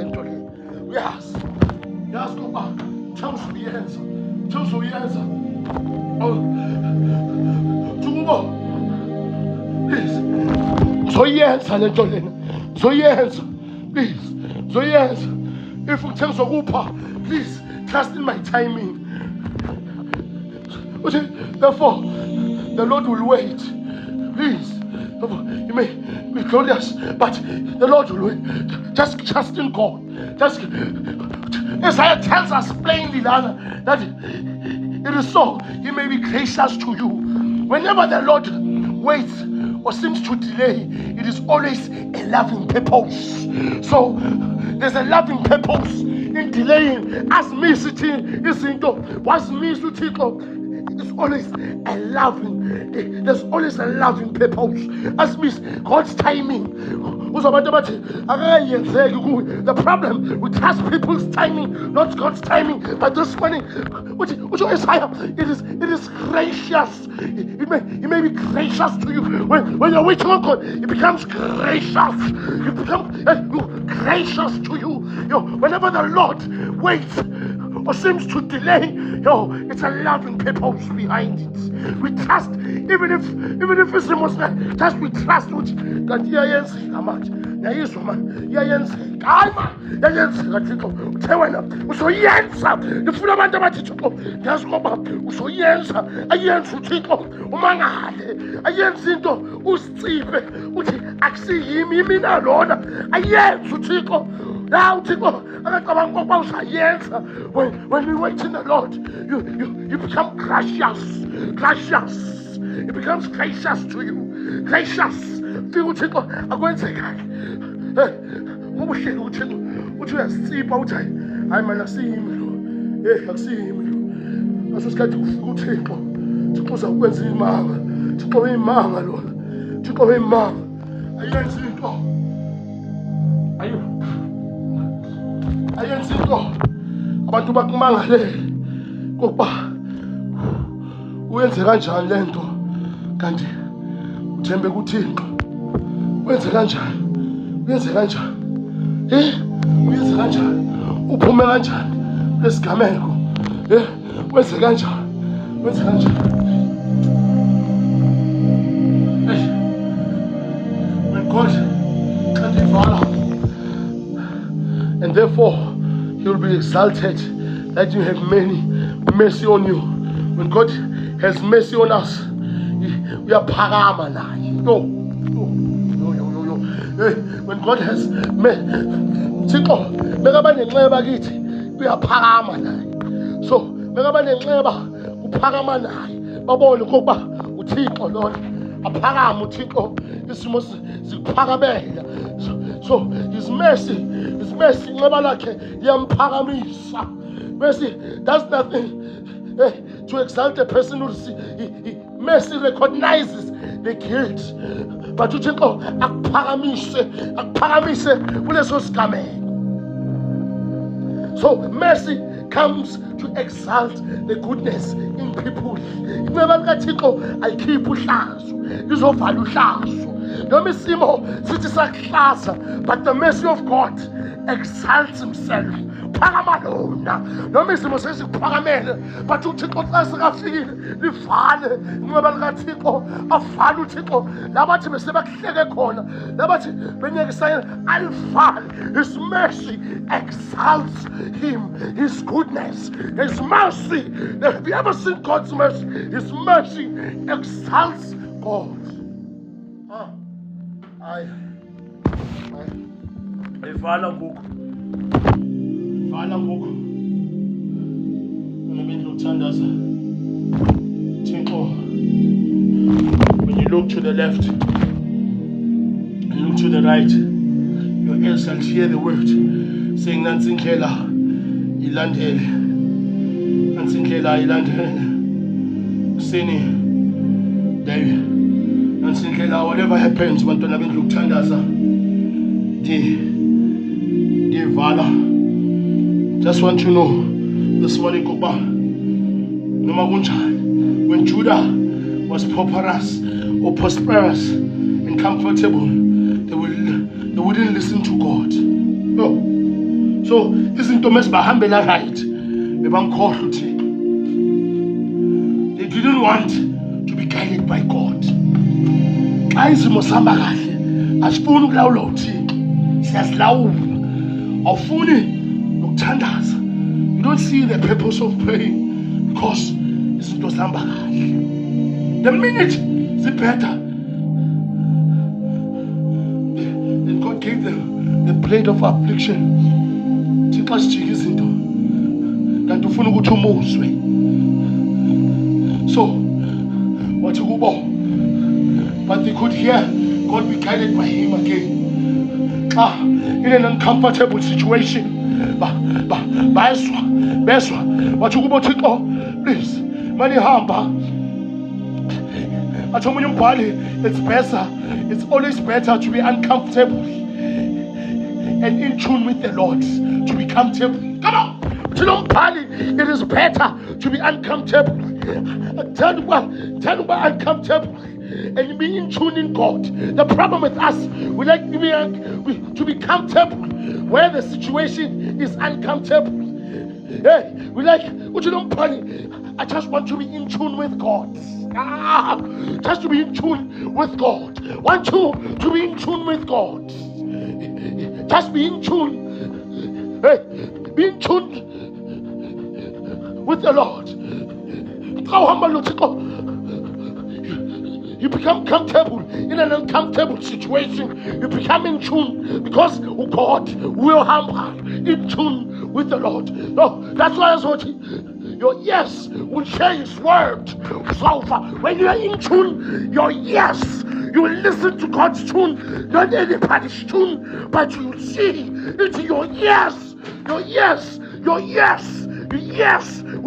We ask. We ask God. Tell us the answer. Tell us the answer. Please. So the answer. So the answer. Please. So the answer. If we tell us, please trust in my timing. Therefore, the Lord will wait. Please. You may be glorious, but the Lord will wait. Just trust in God. Just Isaiah tells us plainly that it is so. He may be gracious to you. Whenever the Lord waits or seems to delay, it is always a loving purpose. So there's a loving purpose in delaying. As me sitting is into what's me to take up. It's always a loving. There's always a loving purpose. As means God's timing. The problem we trust people's timing, not God's timing. But this morning, it is gracious. It may be gracious to you. When you're waiting on God, it becomes gracious. It becomes gracious to you. Whenever the Lord waits or seems to delay, it's a loving purpose behind it. We trust, even if it's emotional, just we trust it. God, how much? Now, when we wait in the Lord, you become gracious. It becomes gracious to you. Gracious. I'm going to say, what you have seen about I might see him. I see him. I just got to go take to close up when see mama. To go in mama, Lord. To go in mama. Are you answering God? Are you? Ayenzinto abantu bakumangale kokuba uyenze kanjani lento kanti uthembe kuThixo uyenze kanjani uyenze kanjani uyenze kanjani uphume kanjani lesigameko uyenze kanjani when God can devour, and therefore He will be exalted that you have many mercy on you. When God has mercy on us, we are paramana. When God has mercy, we are paramana. So, babone ukuba uThixo Lord aphakama uThixo isimo sikuphakamela. So his mercy nxeba lakhe liyamphakamisa. Mercy does nothing to exalt a person who mercy recognizes the guilt, but uThixo akuphakamise kuleso sigameko. So mercy comes to exalt the goodness in people. Inxeba likaThixo ayikhiphi uhlazo, lizovala uhlazo. Noma isimo sithi sakuhlaza, but the mercy of God exalts himself. Phakama lona. Noma isimo sesikuphakamele, but uThixo xa sikafikile livale. Inxeba likaThixo avale uThixo. Labathi besebakuhleke khona, labathi benyekisayela alivale. His mercy exalts him. His goodness, his mercy. Have you ever seen God's mercy? His mercy exalts God. Vala ngoku unobendluthandaza Thixo. When you look to the left and look to the right, your ears shall hear the word saying nansi indlela ilandele, nansi indlela ilandele sini David, nansi indlela. Whatever happens, bantwana bendluthandaza Vala. Just want to know this morning, Koba, when Judah was prosperous and comfortable, they wouldn't listen to God. No. So, isn't Thomas Bahambela right? They didn't want to be guided by God. You don't see the purpose of praying because it's not somebody. The minute it's better, then God gave them the blade of affliction. So, what you go? but they could hear God be guided by him again. In an uncomfortable situation. Beswa. What you about to go? Please. Money hamba. It's better. It's always better to be uncomfortable and in tune with the Lord. To be comfortable. Come on. It is better to be uncomfortable. Tell me uncomfortable and be in tune in God. The problem with us, we like to be comfortable where the situation is uncomfortable. Hey, we like, I just want to be in tune with God. Just to be in tune with God. Want to be in tune with God. Just be in tune. Hey, be in tune with the Lord. You become comfortable in an uncomfortable situation. You become in tune because God will hamper in tune with the Lord. No, that's why I was your yes will share his word. So far, when you are in tune, your yes, you will listen to God's tune, not anybody's tune, but you will see into your yes. Your yes will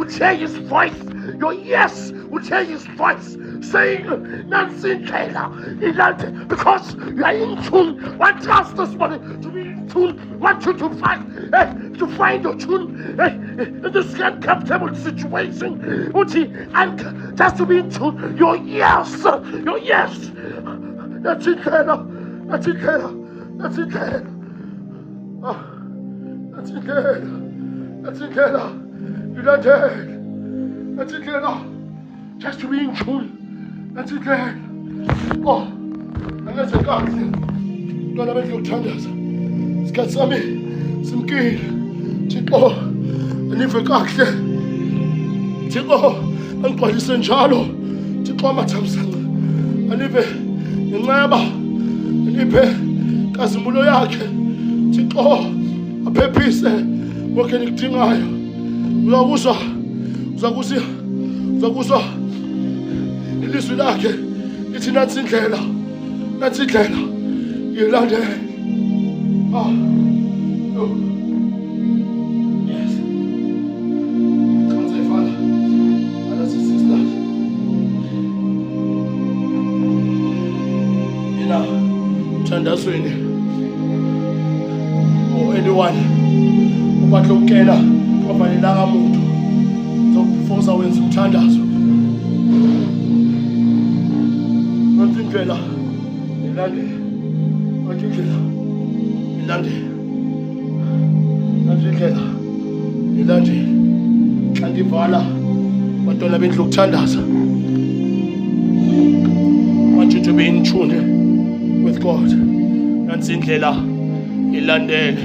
share his voice. Your yes will share his voice. Saying, Nancy Taylor, because you are in tune. Want us this morning to be in tune. Want you to find your tune in this uncomfortable situation. Just to be in tune. Your yes. That's it, Taylor. That's it, Taylor. That's it, Taylor. That's it, Taylor. That's it, Taylor. You're not dead. That's it, Taylor. Just to be in tune. That's it, Lord. Oh, and that's a God. God, I make you tenders. It's got some kid. Chico, and if you got there, Chico, and Polisan Charlo, Chico Matamsan, and if you never, and if Casimulo Yake, Chico, a pepis, working in Tingayo, Zagusa. Ilizwi lakhe lithi nansi indlela yilandele. Oh yes, come say Father, brothers and sisters, mthandazweni anyone ubahle ukena kwafanelanga muntu zokufosa wenza umthandazo. Indlela ilande xa ndivala bantwana bendlu ukuthandaza. Want you to be in tune with God. Nansi indlela ilandele.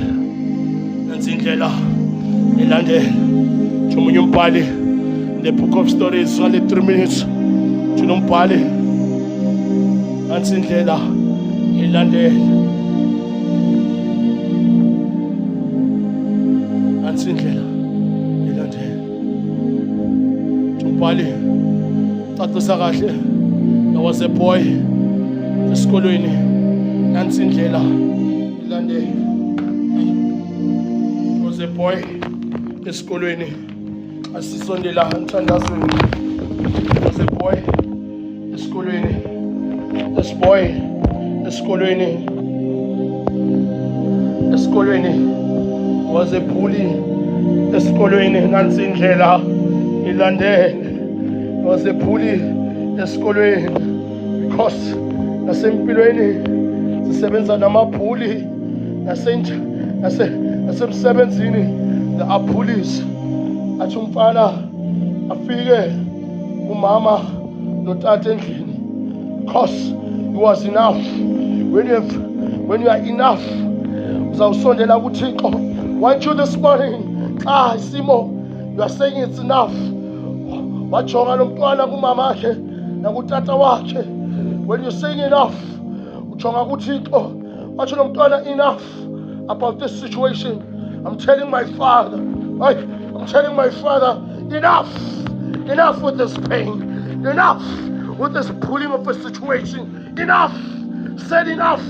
Omunye umbhali in the book of stories only 3 minutes. Umbhali nansi indlela ilandele. Umbhali cacisa kahle. There was a boy esikolweni. Nansi indlela ilandele. There was a boy esikolweni. Asisondela emthandazweni. There was a boy esikolweni. This boy esikolweni was a bully. Esikolweni nansi indlela ilandele. Was a bully esikolweni because nasempilweni sisebenza namabhuli nasemsebenzini the are bullies. Athi umfana afike umama notata endlini because he was enough. When you are enough, uzawusondela kuThixo. Want you this morning, Simo, you are saying it's enough. Wajonga lo mntwana kumama wakhe nakutata wakhe. When you're saying enough, ujonga kuThixo. Wathi lo mntwana enough about this situation. I'm telling my father, enough with this pain, enough with this pulling of a situation, enough. Said enough.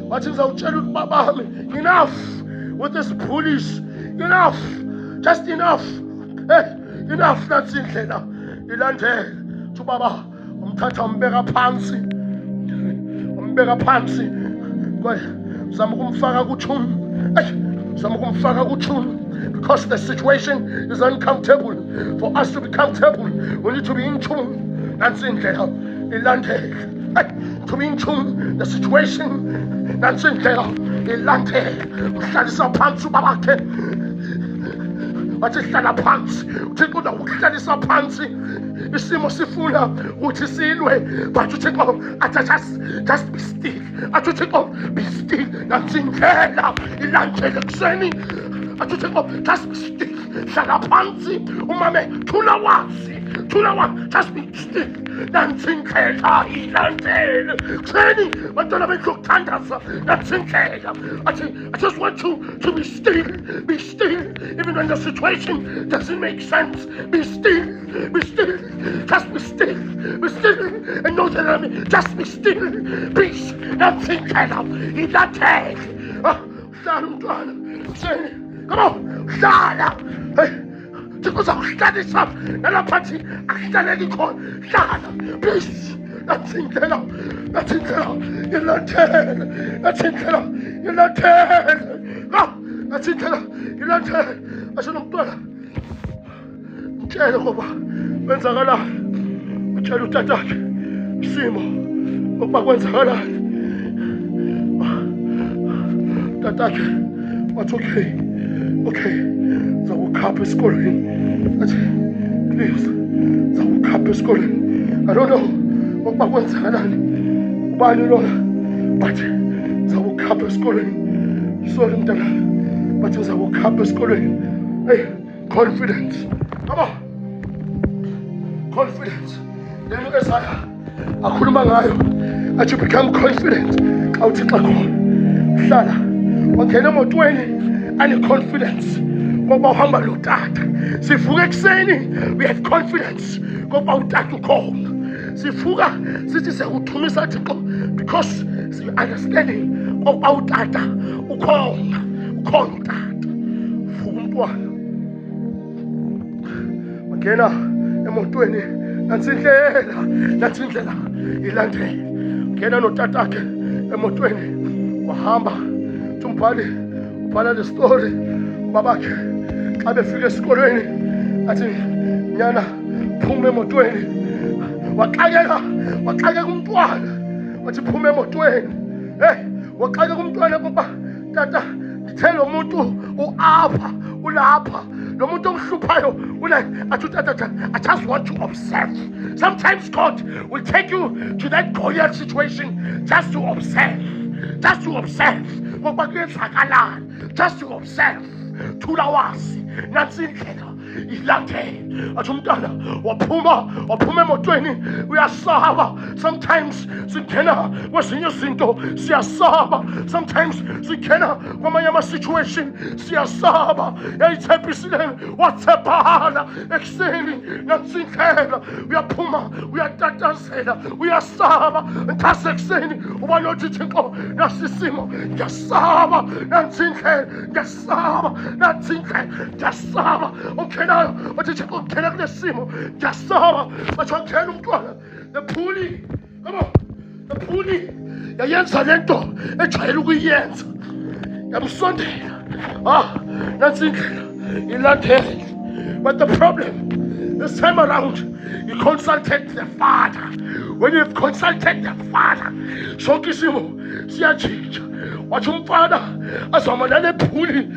What is our childhood, Baba? Enough with this police. Enough. Just enough. Hey, enough. That's it. Ilandele. To Baba. Umthatha umbeka phansi. Umbeka phansi. Zama ukumfaka kuthuni. Zama ukumfaka kuthuni. Because the situation is uncomfortable. For us to be comfortable, we need to be in tune. That's in there. To be in tune, the situation. That's in there. Uhlalisa phansi babakhe. Wathi hlala phansi. Uthixo uhlalisa phansi. Isimo sifuna ukuthi silwe. But uthixo athi just be still. Athi uthixo be still. That's in there. Ilandele kuseni. Athi uthixo just be still. Hlala phansi. Umame thula wazi. Just be still. Nansinkela ilandele kuseni bantwana bethu ukuthandaza nansinkela athi I just want you to be still even when the situation doesn't make sense. Be still just be still and know that just be still. Peace. Nansinkela ilandele hlala umntwana kuseni. Come on, hlala. Because I'm studying something, and I'm party, I study call, Shana, please. That's in there. You're not dead. That's in there. You're not dead. That's in there. You're not dead. I said, I'm done. Tell you, when Zagala, I tell you that, Simo, Opa, when Zagala, that, what's okay. Zawukapha esikolweni. Please, zawukapha esikolweni. I don't know ukuba kwenzakalani. Ubani lona? But zawukapha esikolweni. Sorry mntana. But zawukapha esikolweni. Hey, confidence. Come on. Confidence. Lento esaya akhuluma ngayo. Athi become confident. Xa uthi xa khona. Hlala. Wangena emotweni ane confidence. Ngoba uhamba lo tata. Sivuka ekseni, we have confidence. Ngoba utata ukhona. Sivuka sithi sekuthumisa Thixo because we understanding ngoba utata ukhona. Ukhona utata. Vuka umntwana. Wangena emotweni nansi indlela ilandele. Ngena notata akhe emotweni wahamba ubhala le story babakhe xa befika esikolweni athi nyana phuma emotweni waxakeka umntwana wathi phuma emotweni waxakeka umntwana ngoba tata ngithe lo muntu ulapha lo muntu omhluphayo athi tata I just want to observe. Sometimes God will take you to that Goliath situation just to observe. Just to observe. Just to observe. Thula wazi nansi indlela ilandele. Athi umntwana waphuma emotweni uyasaba. Sometimes singena kwezinye izinto siyasaba. Sometimes singena kwamanye ama-situation siyasaba. Yayithembisile wathebhala ekseni nansi indlela uyaphuma uyatatazela uyasaba. Nthasi ekseni uba nothi Thixo nasi isimo ngiyasaba nansi indlela ngiyasaba nansi indlela ngiyasaba. Ungenayo wathi Thixo ungena kule simo ngiyasaba. Bathi wangena umntwana the pulley. Come on. The pulley yayenza lento ejwayele ukuyenza yamsondela nansi indlela ilandele. But the problem this time around, you consulted the Father. When you've consulted the Father, sonke isimo siyajija. Wathi umfana azama nale phuli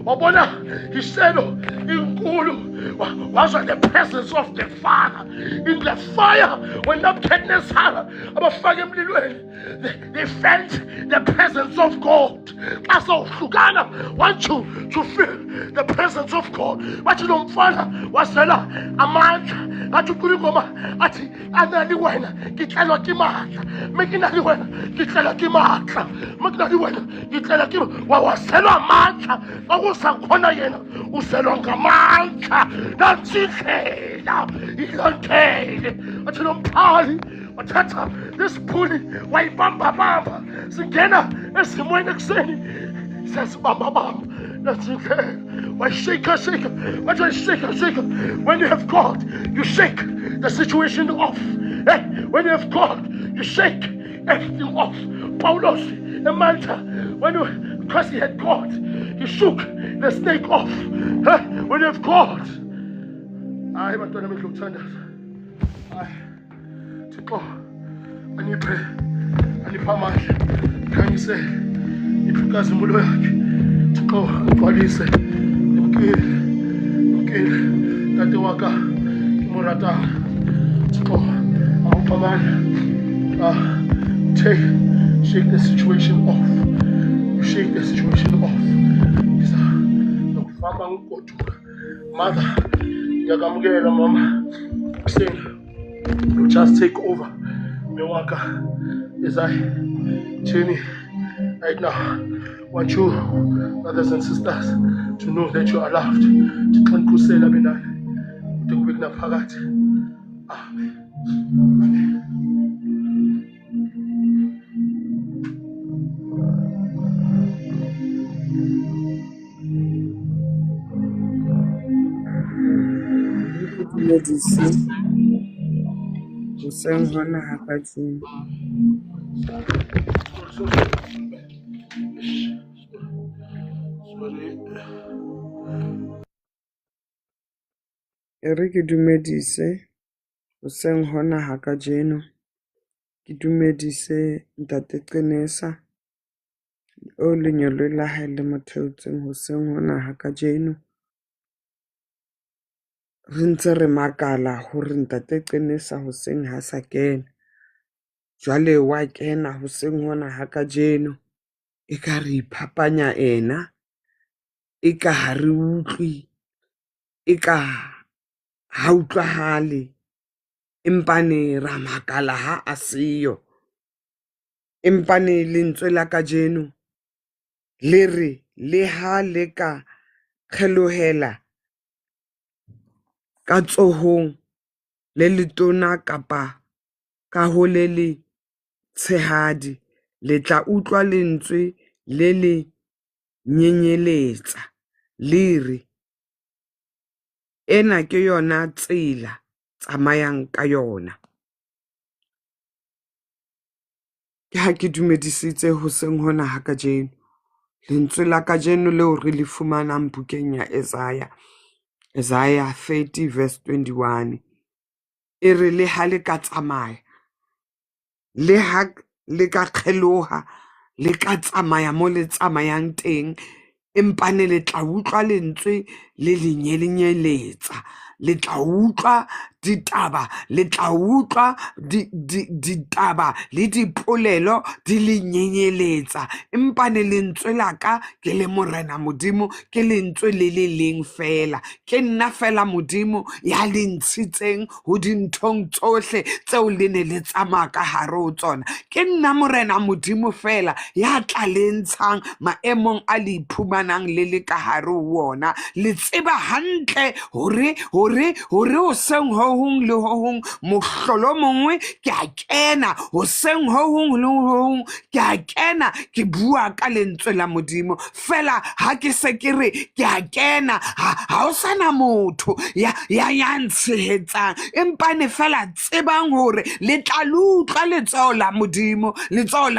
wabona iselo inkulu. Was the presence of the Father in the fire when Nebuchadnezzar abafaka emlilweni. They felt the presence of God. So hlukana want you to feel the presence of God. Wathi lo mfana wasela amandla. Ngathi uNkulunkulu athi anali wena ngicela kimandla. Mekinali wena ngicela kimandla. Mekinali wena ngicela kimandla. Wawaselwa amandla. Akusakhona yena uselwa ngamandla. Nansi indlela ilandele. Athi lo mphali wathatha this puli wayibamba singena esimweni ekuseni siyasibamba that's it. Why shake? Why do I shake? When you have God, you shake the situation off. When you have God, you shake everything off. Paulos and Malta, because he had God, he shook the snake off. When you have God, I am going to make you turn this. To go. And you pray. And you pray. Can you say, because I'm to go and God is okay. That the waka Murata to go. Shake the situation off. You shake the situation off. Mother, Yagamugela Mama, saying, you just take over. Milwaukee, as I, Jenny, right now, want you, brothers and sisters, to know that you are loved. To Kusela Benai, to Wigna Pagat. Amen. Usengona hakathi ere ke dumedise usengona hakajeno ke dumedise ntate Qenesa o lenyolo la hae le motheotseng usengona hakajeno re ntse re makala hore ntate Qenesa hoseng ha sa kena jwale wa kena hoseng hona hakajeno e ka re iphapanya ena e ka ha re utlwi e ka ha utlwahale empane ra makala ha a siyo empane lentswe la kajeno le re le ha le ka kgelohela ka tsohong le letona kapa ka ho le le tshehadi le tla utlwa lentswe le le nyenyeletsa le re ena ke yona tsela tsamayang ka yona. Ke ha ke dumedisitse hoseng hona ha kajeno lentswe la kajeno leo re le fumanang bukeng ya Isaiah 30 verse 21 e re le ha le ka tsamaya le ha le ka kgeloha le ka tsamaya mo le tsamayang teng empane le tla utlwa lentswe le lenyeletsa le tla utlwa ditaba le tla utlwa ditaba le dipolelo di le nyenyeletsa empane lentswe la ka ke le Morena Modimo ke lentswe le le leng fela ke nna fela Modimo ya le ntshitseng ho dinthong tsohle tseo le ne le tsamaya ka hare ho tsona ke nna Morena Modimo fela ya tla lentshang maemong a le iphumanang le le ka hare ho wona le tseba hantle hore hoseng ho hong le ho hong mohlolo mongwe ke a kena hoseng ho hong le ho hong ke a kena ke bua ka lentswe la Modimo fela ha ke se ke re ke a kena ha o sana motho ya ntshehetsang empane fela tsebang hore le tla utlwa letsoho la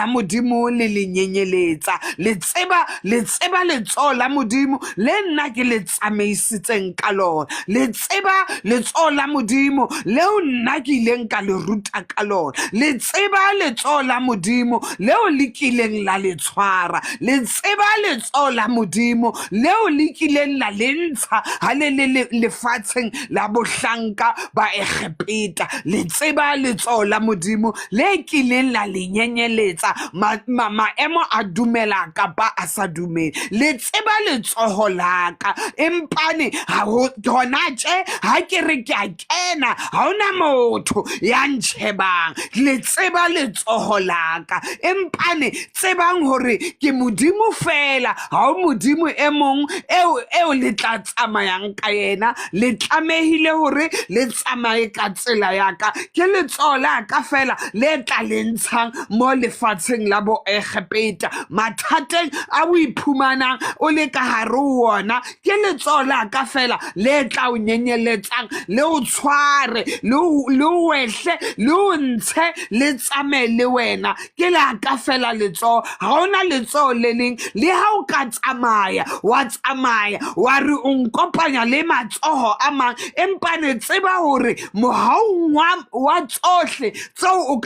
Modimo le le nyenyeletsa le tseba letsoho la Modimo le nna ke le tsamaisitseng ka lona le tseba letsoho la Modimo leo nna ke ileng ka le ruta ka lona le tseba letsoho la Modimo leo le kileng la le tshwara le tseba letsoho la Modimo leo le kileng la lentsha ha le lefatsheng la bohlanka ba Egepeta le tseba letsoho la Modimo le kileng la le nyenyeletsa maemo a dumela kapa a sa dumele le tseba letsoho la ka empane ha hona tje ha ke re ke a yena ha ona motho ya ntshebang le tseba letsoho la ka empane tsebang hore ke modimo fela ha o modimo e mong eo le tla tsamayang ka yena le tlamehile hore le tsamaye ka tsela ya ka ke letsoho la ka fela le tla lentshang mo lefatsheng la bo Egepeta mathateng a o iphumanang o le ka hare ho ona ke letsoho la ka fela le tla o nyenyeletsang le o tshware le o wehle le o ntshe le tsamaye le wena ke la ka fela letsoho ha ona letsoho le leng le ha o ka tsamaya wa re o nkopanya le matsoho a mang empane tseba hore mohaong wa tsohle tseo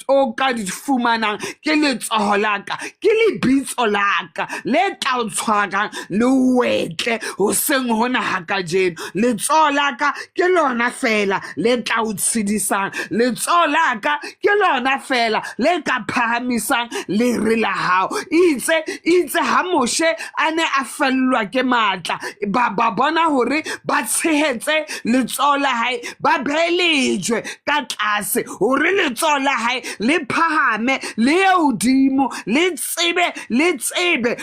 o ka di fumanang ke letsoho la ka ke lebitso la ka le tla o tshwarang le o wetle hoseng hona ha kajeno letsoho la ka ke lona fela le tla o tshedisang letsoho la ka ke lona fela le ka phahamisang le re la hao itse ha Moshe a ne a fellwa ke matla ba bona hore ba tshehetse letsoho la hae ba belejwe ka tlase hore letsoho la hae le phahame le hodimo le tsebe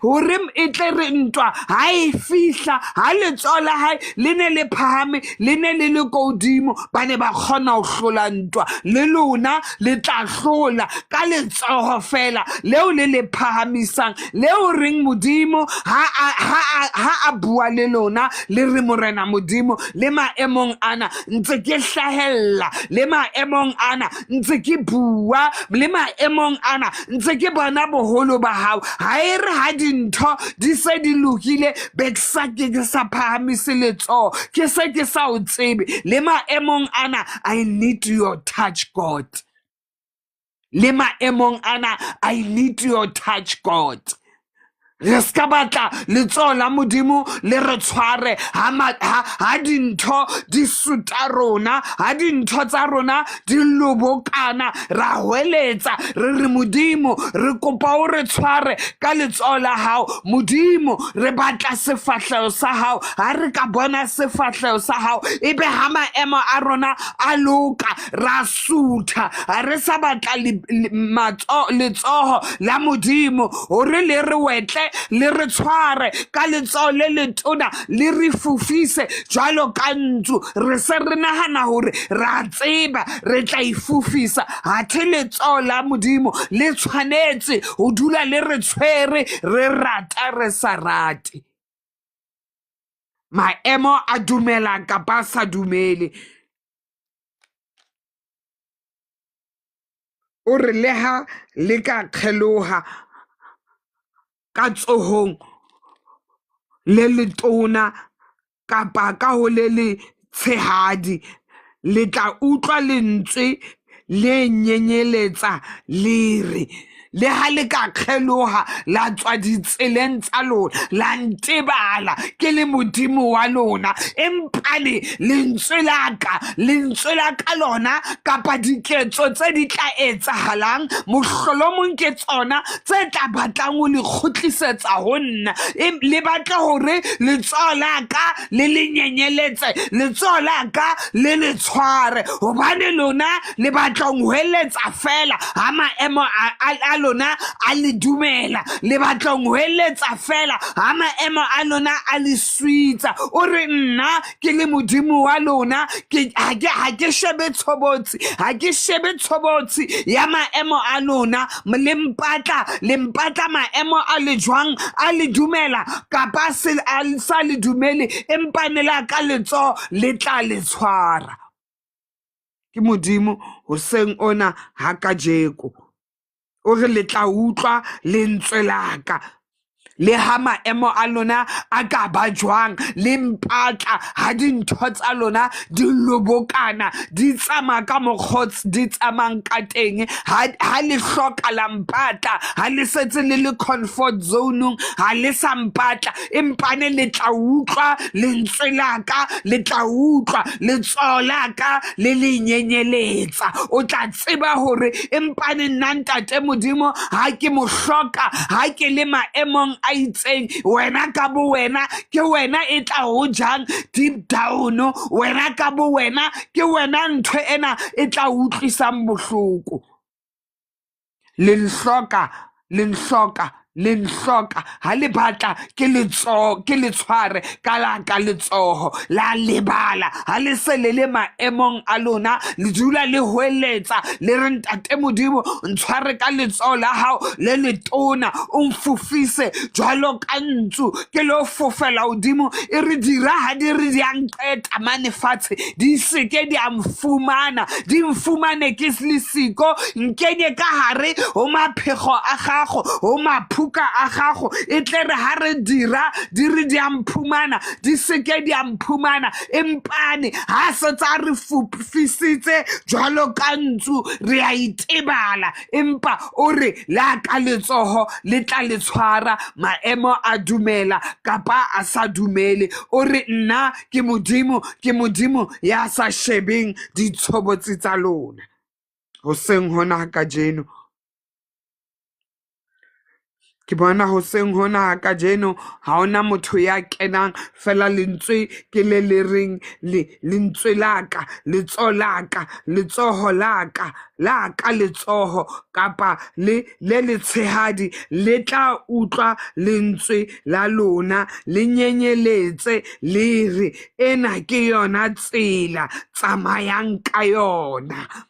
hore e tle re ntwa ha e fihla ha letsoho la hae le ne le phahame le ne le le kodimo ba ne ba kgona ho hlola ntwa le lona le tla hlola ka letsoho fela leo le le phahamisang leo reng modimo ha a bua le lona le re morena modimo le maemong ana ntse ke hlahella le maemong ana ntse ke bua le maemong ana ntse ke bona boholo ba hao ha e re ha dintho di se di lokile be ke sa phahamise letsoho ke se ke sa o tsebe le maemong ana I need your touch God le maemong ana I need your touch God re ska batla letsoho la modimo le re tshware ha dintho di suta rona ha dintho tsa rona di lobokana ra hweletsa re modimo re kopa o re tshware ka letsoho la hao modimo re batla sefahleho sa hao ha re ka bona sefahleho sa hao ebe ha maemo a rona a loka ra sutha ha re sa batla letsoho la modimo hore le re wetle le re tshware ka letsoho le letona le re fufise jwalo ka ntsu re se re nahana hore ra tseba re tla ifufisa ha the letsoho la modimo le tshwanetse ho dula le re tshwere re rata re sa rate maemo a dumela kapa sa dumele o re le ha le ka kgeloha ka tsohong le letona kapa ka ho le tshehadi le tla utlwa lentswe le nyenyeletsa le re le ha le ka kgeloha la tswa ditseleng tsa lona la ntebala ke le modimo wa lona empane lentswe la ka lona kapa diketso tse di tla etsahalang mohlolomong ke tsona tse tla batlang ho le kgutlisetsa ho nna le batla hore letsoho la ka le nyenyeletse letsoho la ka le tshware hobane lona le batlang ho eletsa fela ha maemo a lona a le dumela le batlang ho eletsa fela ha maemo a lona a le switsa o re nna ke le modimo wa lona ha ke shebe tshobotsi ya maemo a lona le mpatla maemo a le jwang a le dumela kapa sa le dumele empane la ka letsoho le tla le tshwara ke modimo hoseng ona ha kajeko o re le tla utlwa lentswe la ka le ha maemo a lona a ka ba jwang le mpatla ha dintho tsa lona di lobokana di tsamaya ka mokgotsi di tsamang ka teng ha le hloka la mpatla ha le setse le comfort zone ha le sa mpatla empane le tla utlwa lentswe la ka le tla utlwa letsoho la ka le nyenyeletsa o tla tseba hore empane nna ntate modimo ha ke mo hloka ha ke le maemong a itseng, wena ka bo wena ke wena e tla ho jang deep down, wena ka bo wena ke wena ntho ena e tla utlwisang bohloko. Le nhloka ha le batla ke le tshware ka la ka letsoho la lebala ha le se le maemong a lona, le dula le hoeletsa le re ntate Modimo ntshware ka letsoho la hao le letona, o mfufise jwalo ka ntsu ke lo fofela hodimo, e re dira ha di re di anqeta mane fatshe di seke di amfumana, di mfumane ke lesiko, nkenye ka hare ho maphego a gago, ho maphuka a gago, e tle re ha re dira di re di amphumana di seke di amphumana, empane ha se tsa re fufisitse jwalo ka ntsu re a itebala, empa o re la ka letsoho le tla le tshwara maemo a dumela kapa a sa dumele, o re nna ke Modimo ya sa shebeng ditshobotsi tsa lona. Hoseng hona ka jeno ke bona hoseng hona ka jeno ha ona motho ya kenang fela lentswe ke le reng lentswe laka letsoho laka letsoho kapa le tshehadi le tla utlwa lentswe la lona le nyenyeletse le re ena ke yona tsela tsamayang ka yona.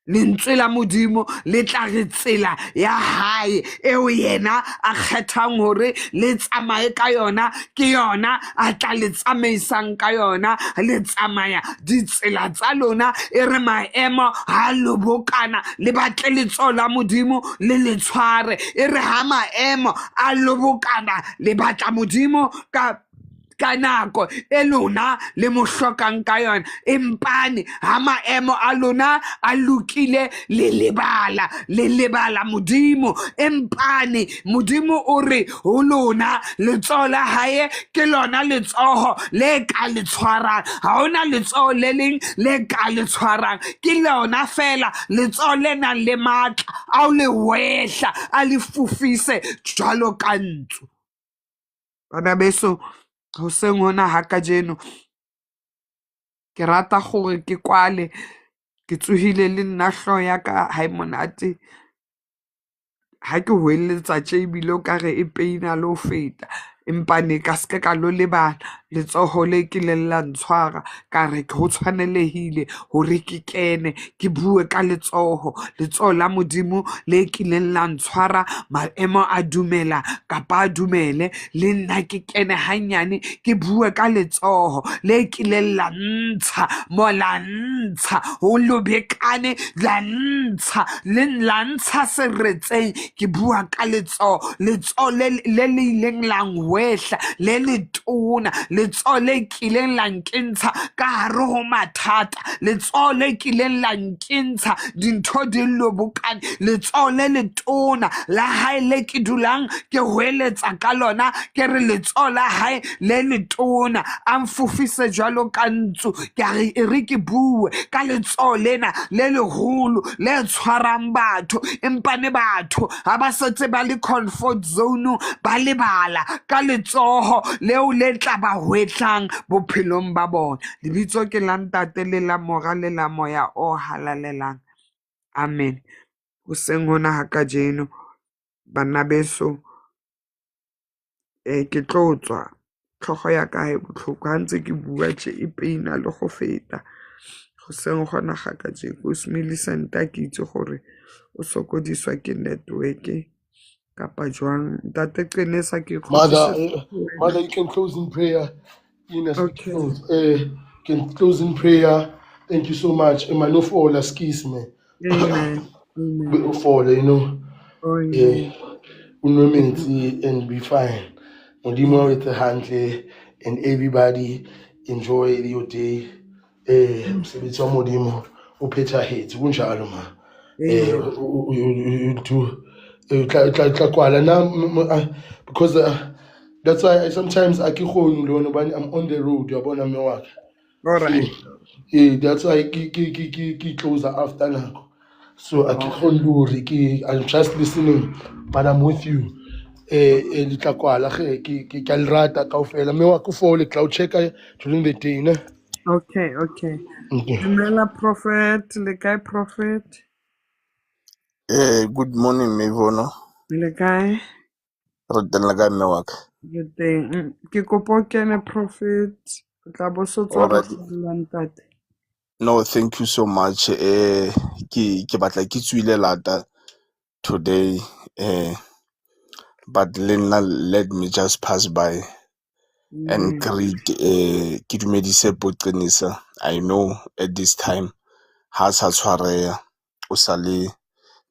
Lentswe la Modimo le tla re tsela ya hae eo yena a kgethang hore le tsamaye ka yona ke yona a tla le tsamaisang ka yona, le tsamaya ditsela tsa lona e re maemo ha lobokana le batle letsoho la Modimo le le tshware, e re ha maemo a lobokana le batla Modimo ka nako e lona le mo hlokang ka yona, empane ha maemo a lona a lokile le lebala Modimo, empane Modimo o re ho lona letsoho la hae ke lona letsoho le ka le tshwarang, ha ona letsoho le leng le ka le tshwarang, ke lona fela letsoho le nang le matla a o le wehla a le fufise jwalo ka ntsu. Bana beso hoseng hona ha ka jeno ke rata gore ke kwale ke tsohile le nna hloho ya ka ha e monate ha ke hoeletsa tje ebile o ka re e peina le ho feta, empa ne ka seke ka lo lebala letsoho le ke le la ntshwara ka re ho tshwanelehile hore ke kene ke bue ka letsoho la Modimo le kileng la ntshwara maemo a dumela kapa a dumele, le nna ke kene hanyane ke bue ka letsoho le kileng la ntsha mo la ntsha ho lobekane la ntsha seretseng, ke bua ka letsoho le ileng la ngwehla le letona, letsoho le kileng la nkentsha ka hare ho mathata, letsoho le kileng la nkentsha dintho di lobokane, letsoho le letona la hae le ke dulang ke hoeletsa ka lona ke re letsoho la hae le letona a mfufise jwalo ka ntsu, ke re ke bue ka letsoho lena le leholo le tshwarang batho, empane batho ha ba setse ba le comfort zone ba lebala ka letsoho leo le tla ba hwetlang bophelong ba bona. Lebitso ke la ntate le la mora le la moya o halalelang, amen. Hoseng hona ha ka jeno bana beso ke tlo tswa tlhogo ya ka e botlhoko ha ntse ke bua tje e peina le go feta. Hoseng gona ga ka jeno o smilisanta ke itse gore o sokodiswa ke network kapa jwang. Ntate Qenesa ke Mother, you can close in prayer. Okay. Can close in prayer. Thank you so much. No fall, excuse me. Amen. Fall, Amen. And be fine. Modimo with the handle and everybody enjoy your day. Msebenzi wa Modimo uphetha hate kunjalo ma. Because that's why sometimes I'm on the road. All right. So, that's why I closer after now. So I'm just listening, but I'm with you. le tla kwala ge ke a le rata kaofela mme wa ko fole cloud checker during the day ne. Okay, okay. Okay. Dumela Prophet, le kae Prophet? Good morning, Mevono. Le kae? Rotenlaga Mewak. Ke teng. Ke kopa o kene Prophet. O tla bo so tswa Alright. bohlola ntate. No, thank you so much. Ke batla ke tswile lata today. But Lena let me just pass by and greet ke dumedise Poqinisa. I know at this time ha sa tshwareya o sa le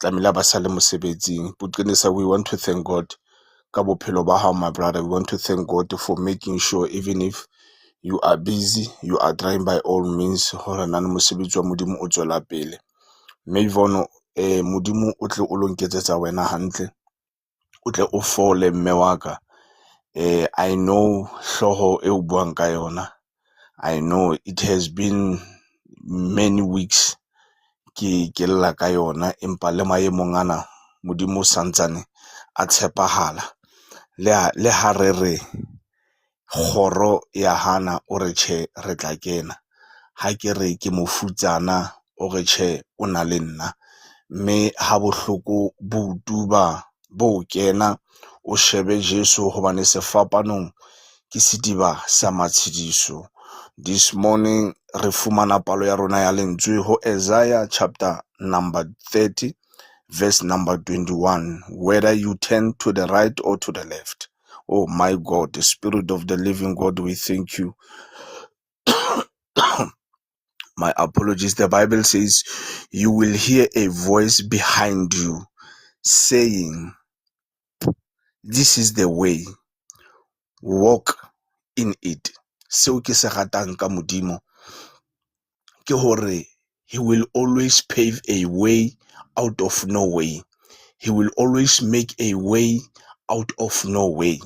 tlamehile ba sa le mosebetsing. Poqinisa, we want to thank God ka bophelo ba hao, my brother. We want to thank God for making sure even if you are busy, you are trying by all means hore nane mosebetsi wa modimo o tswela pele. Mayvono modimo o tle o lo nketsetsa wena hantle, o tle o fole mme wa ka. I know hloho e o buang ka yona, I know it has been many weeks ke lla ka yona, empa le maemong ana modimo o santsane a tshepahala. Le ha re re kgoro ya hana o re tjhe re tla kena, ha ke re ke mofutsana o re tjhe o na le nna, mme ha bohloko bo tuba bo kena o shebe Jesu hobane sefapanong ke sediba sa matshediso. This morning re fumana palo ya rona ya lentswe ho Isaiah chapter number 30 verse number 21, whether you turn to the right or to the left. Oh my God, the Spirit of the living God, we thank you. My apologies. The Bible says you will hear a voice behind you saying, this is the way, walk in it. Seo ke se ratang ka Modimo ke hore he will always pave a way out of no way. He will always make a way out of no way.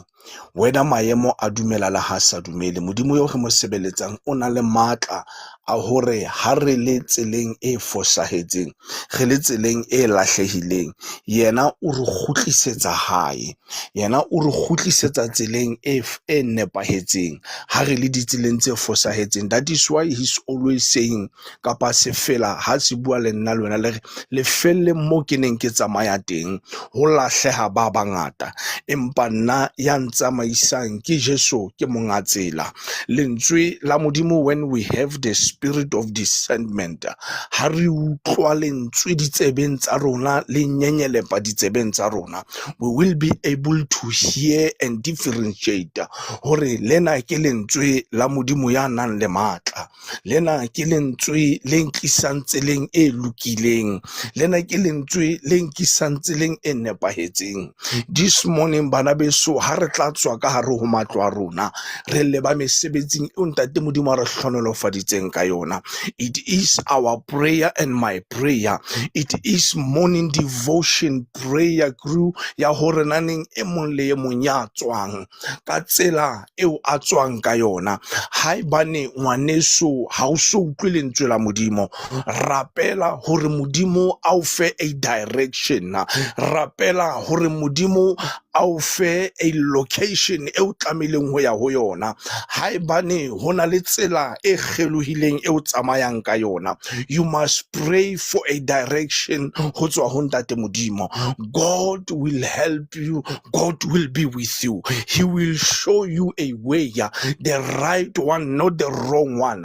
Whether maemo a dumela la ha sa dumele, modimo yo re mo sebeletsang o na le matla a hore ha re le tseleng e fosahetseng, re le tseleng e lahlehileng, yena o re kgutlisetsa hae, yena o re kgutlisetsa tseleng e nepahetseng ha re le ditseleng tse fosahetseng. That is why he's always saying, kapa se fela ha se bua le nna le wena le felle mo ke neng ke tsamaya teng ho lahleha ba bangata, empa nna ya ntsamaisang ke Jesu ke monga tsela. Lentswe la modimo, when we have the spirit of discernment, ha re utlwa lentswe ditsebeng tsa rona le nyenyelepa ditsebeng tsa rona, we will be able to hear and differentiate hore lena ke lentswe la modimo ya nang le matla, lena ke lentswe le nkisang tseleng e lokileng, lena ke lentswe le nkisang tseleng e nepahetseng. This morning bana beso ha re tla tswa ka hare ho matlo a rona, re leba mesebetsing e ntate modimo a re hlonolofaditseng ka yona. It is our prayer and my prayer, it is morning devotion prayer crew ya hore naneng e mong le e mong ya tswang ka tsela eo a tswang ka yona. Haebane ngwaneso ha o so utlwe lentswe la modimo, rapela hore modimo a o fe a direction, rapela hore modimo a o fe a location e o tlameleng ho ya ho yona. Haebane hona le tsela e kgelohileng e o tsamayang ka yona, you must pray for a direction ho tswa ho ntate modimo. God will help you, God will be with you, he will show you a way, the right one, not the wrong one.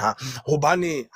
Hobane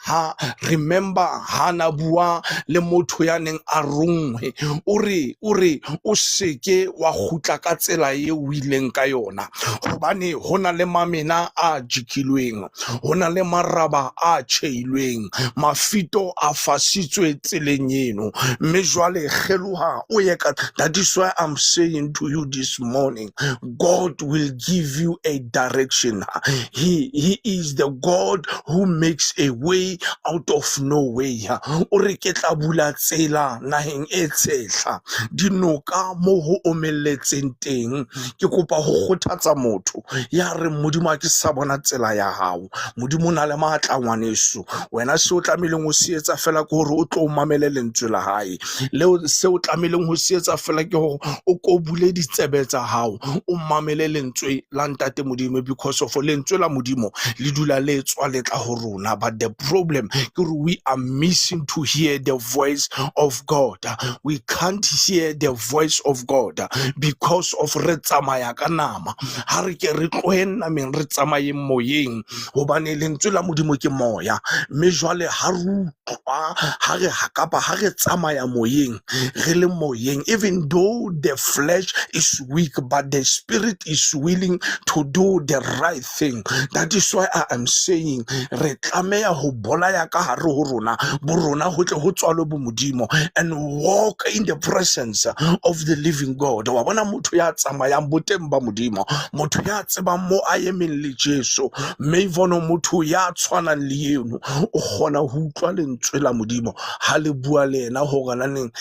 remember hana bua le motho ya neng a rongwe, ore o seke wa khutla ka tsela ye o ileng ka yona, hobane hona le mamena a jikilweng, hona le maraba a tjheilweng, mafito a fasitswe tseleng eno, mme jwale kgeloha o ye ka. That is why I'm saying to you this morning, God will give you a direction. He is the God who makes a way out of no way. O re ke tla bula tsela naheng e tshehla, dinoka mo ho omelletseng leng teng. Ke kopa ho kgothatsa motho ya re modimo a ke sa bona tsela ya hao, modimo o na le matla ngwaneso. Wena se o tlameileng ho se etsa fela ke hore o tlo o mamele lentswe la hae, leo se o tlameileng ho se etsa fela ke hore o ko bule ditsebe tsa hao, o mamele lentswe la ntate modimo, because of lentswe la modimo le dula le tswa le tla ho rona. But the problem ke hore we are missing to hear the voice of God. We can't hear the voice of God because of re tsamaya ka nama, ha re ke re tlohe nameng re tsamaye moyeng, hobane lentswe la modimo ke moya. Mme jwale ha re utlwa, ha re hakapa, ha re tsamaya moyeng, re le moyeng, even though the flesh is weak but the spirit is willing to do the right thing. That is why I am saying re tlameha ho bolaya ka hare ho rona, bo rona ho tle ho tswalo bo modimo, and walk in the presence of the living God. Wa bona motho ya tsamayang boteng ba modimo, motho ya tsebang mo a emeng le Jesu, mme vono motho ya tshwanang le eno o kgona ho utlwa lentswe la modimo ha le bua le ena hore naneng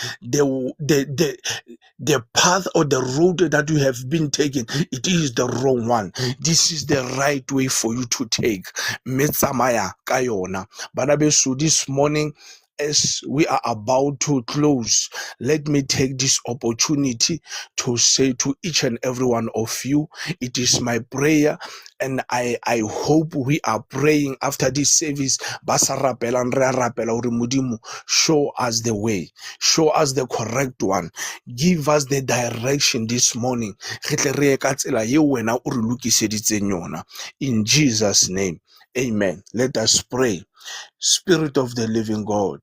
the path or the road that you have been taking, it is the wrong one. This is the right way for you to take. Mme tsamaya ka yona. Bana beso, this morning as we are about to close, let me take this opportunity to say to each and every one of you, it is my prayer, and I hope we are praying after this service. Basa rapela nre rapela hore modimo, show us the way, show us the correct one, give us the direction this morning. Re tle re ye ka tsela eo wena o re lokiseditseng yona. In Jesus' name, amen. Let us pray. Spirit of the living God,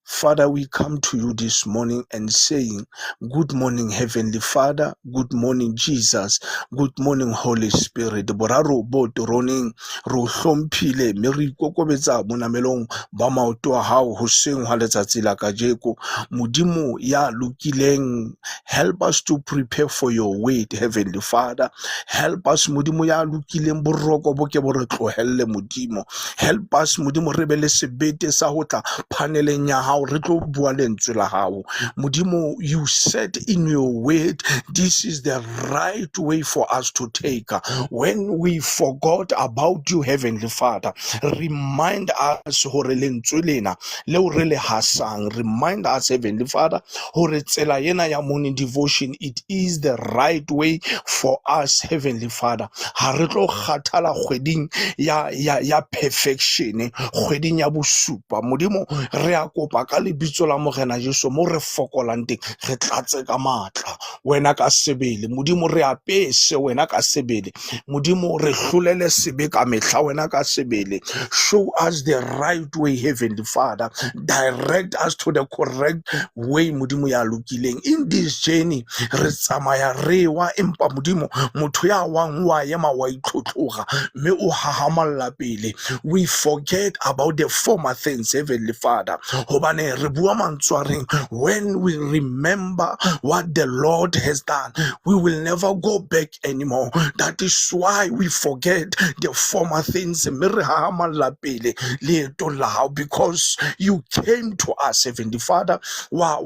Father, we come to you this morning and saying, good morning, Heavenly Father. Good morning, Jesus. Good morning, Holy Spirit. Boraro bot roning ro hlomphile mme re ikokobetsa monamelong ba maoto a hao hoseng ha letsatsi la kajeko. Modimo ya lokileng, help us to prepare for your wait, Heavenly Father. Help us, modimo ya lokileng, boroko bo ke bo re tlohelle modimo. Help us, modimo, re be le sebete sa ho tla paneleng ya hao re tlo bua lentswe la hao. Modimo, you said in your word, this is the right way for us to take. When we forgot about you, Heavenly Father, remind us hore lentswe lena leo re le hasang. Remind us, Heavenly Father, hore tsela yena ya morning devotion, it is the right way for us, Heavenly Father. Ha re tlo kgathala kgweding ya perfection, kgweding ya bosupa. Modimo, re a kopa ka lebitso la Morena Jesu, mo re fokolang teng re tlatse ka matla, wena ka sebele. Modimo, re apese, wena ka sebele. Modimo, re hlolele sebe ka mehla, wena ka sebele. Show us the right way, Heavenly Father. Direct us to the correct way, modimo ya lokileng. In this journey re tsamaya re wa, empa modimo, motho ya wang wa ema wa itlotloga mme o hahamalla pele. We forget about the former things, Heavenly Father. Hobane re bua mantswe a reng, when we remember what the Lord has done, we will never go back anymore. That is why we forget the former things, mme re hahamalla pele leeto la hao, because you came to us, Heavenly Father. Wa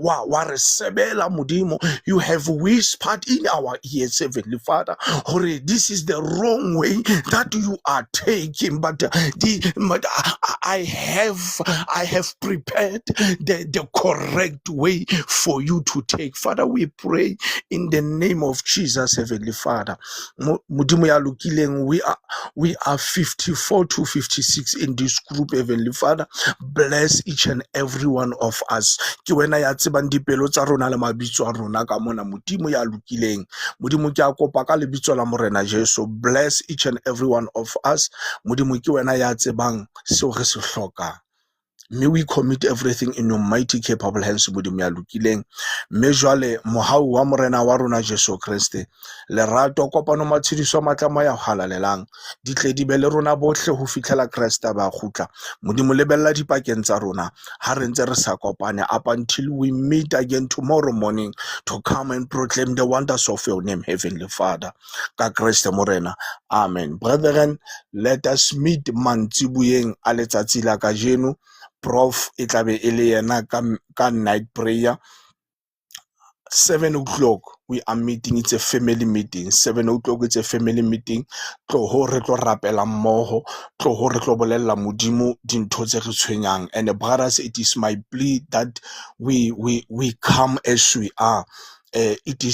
re sebela modimo. You have whispered in our ears, Heavenly Father, hore this is the wrong way that you are taking, but I have prepared the correct way for you to take. Father, we pray in the name of Jesus, Heavenly Father. Modimo ya lokileng, we are 54 to 56 in this group, Heavenly Father. Bless each and every one of us. Ke wena ya tsebang dipelo tsa rona le mabitso a rona ka mona, modimo ya lokileng. Modimo, ke a kopa ka lebitso la Morena Jesu, bless each and every one of us. Modimo, ke wena ya tsebang seo re se hlokang. May we commit everything in your mighty capable hands, modimo ya lokileng. Mme jwale mohau wa Morena wa rona Jesu Kriste, lerato, kopano, matshediso a matlamo ya halalelang di tle di be le rona bohle ho fihlela Kriste ba khutla. Modimo, lebella dipakeng tsa rona ha re ntse re sa kopane, up until we meet again tomorrow morning to come and proclaim the wonders of your name, Heavenly Father. Ka Kriste Morena, amen. Brethren, let us meet mantsibuyeng a letsatsi la kajeno. Prof e tlabe e le yena ka night prayer. 7 o'clock we are meeting. It's a family meeting. 7 o'clock it's a family meeting. Tloho re tlo rapela mmoho, tloho re tlo bolella modimo dintho tse re tshwenyang. And brothers, it is my plea that we come as we are. It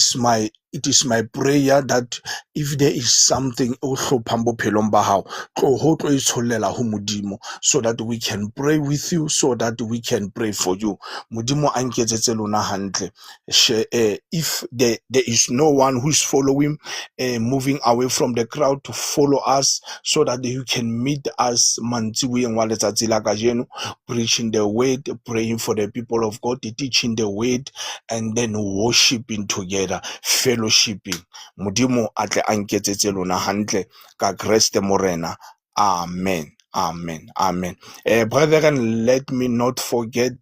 is my prayer that if there is something o hlophang bophelong ba hao, tloho tlo itsholela ho modimo, so that we can pray with you, so that we can pray for you. Modimo a nketsetse lona hantle. If there is no one who is following, moving away from the crowd to follow us, so that you can meet us mantsibueng wa letsatsi la kajeno, preaching the word, praying for the people of God, teaching the word, and then worshiping together, fellowshipping. Modimo atle a nketsetse lona hantle ka Kriste Morena. Amen. Amen. Amen. Brethren, let me not forget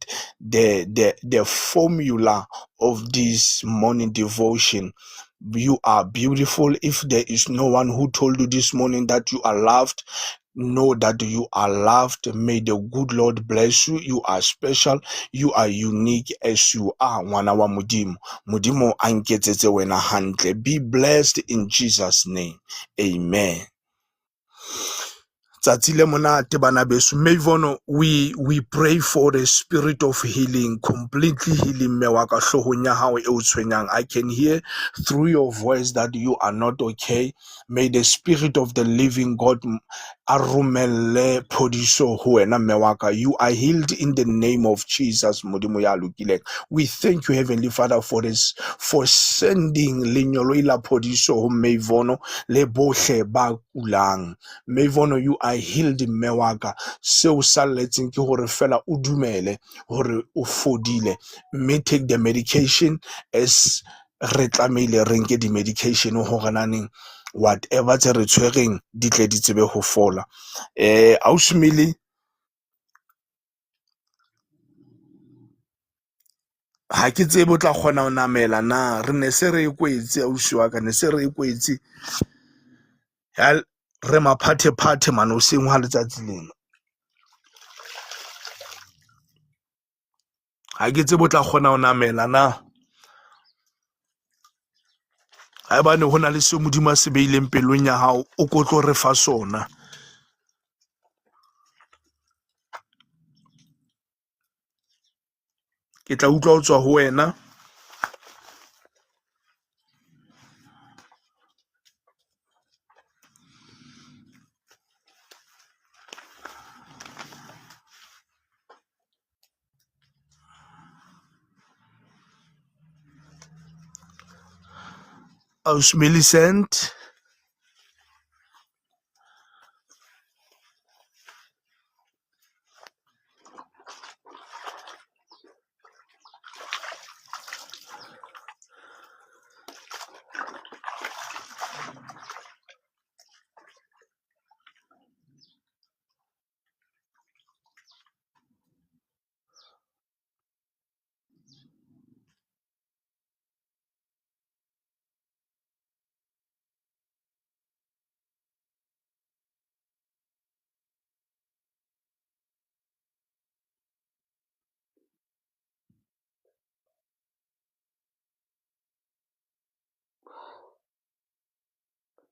the formula of this morning devotion. You are beautiful. If there is no one who told you this morning that you are loved, know that you are loved. May the good Lord bless you. You are special. You are unique as you are. Mwana wa Modimo. Modimo a nketsetse wena hantle. Be blessed in Jesus' name. Amen. Tsatsile monate bana beso. Meivono, we pray for the spirit of healing, completely healing. Mewaka hlohong ya hao e o tshwenyang. I can hear through your voice that you are not okay. May the spirit of the living God arumele podiso ho wena mewaka. You are healed in the name of Jesus. Modimo ya lokileng. We thank you, Heavenly Father, for this, for sending lenyolo ila podiso ho Meivono le bohle ba kulang. Meivono, you are healed mewaka. Seo saletseng ke hore fela o dumele hore o fodile. May take the medication as re tlamehile re nke di medication hore naneng whatever tse re tshwereng di tle di tsebe ho fola. Ausmili ha ke tsebe o tla kgona ho namela na, re ne se re ikwetse ausi wa ka, ne se re ikwetse ya re maphathe mane o seng ha letsatsi lena. Ha ke tsebe o tla kgona ho namela na, haebane ho na le se Modimo a se beileng pelong ya hao, o ko tlo re fa sona. Ke tla utlwa ho tswa ho wena. Aus Millicent.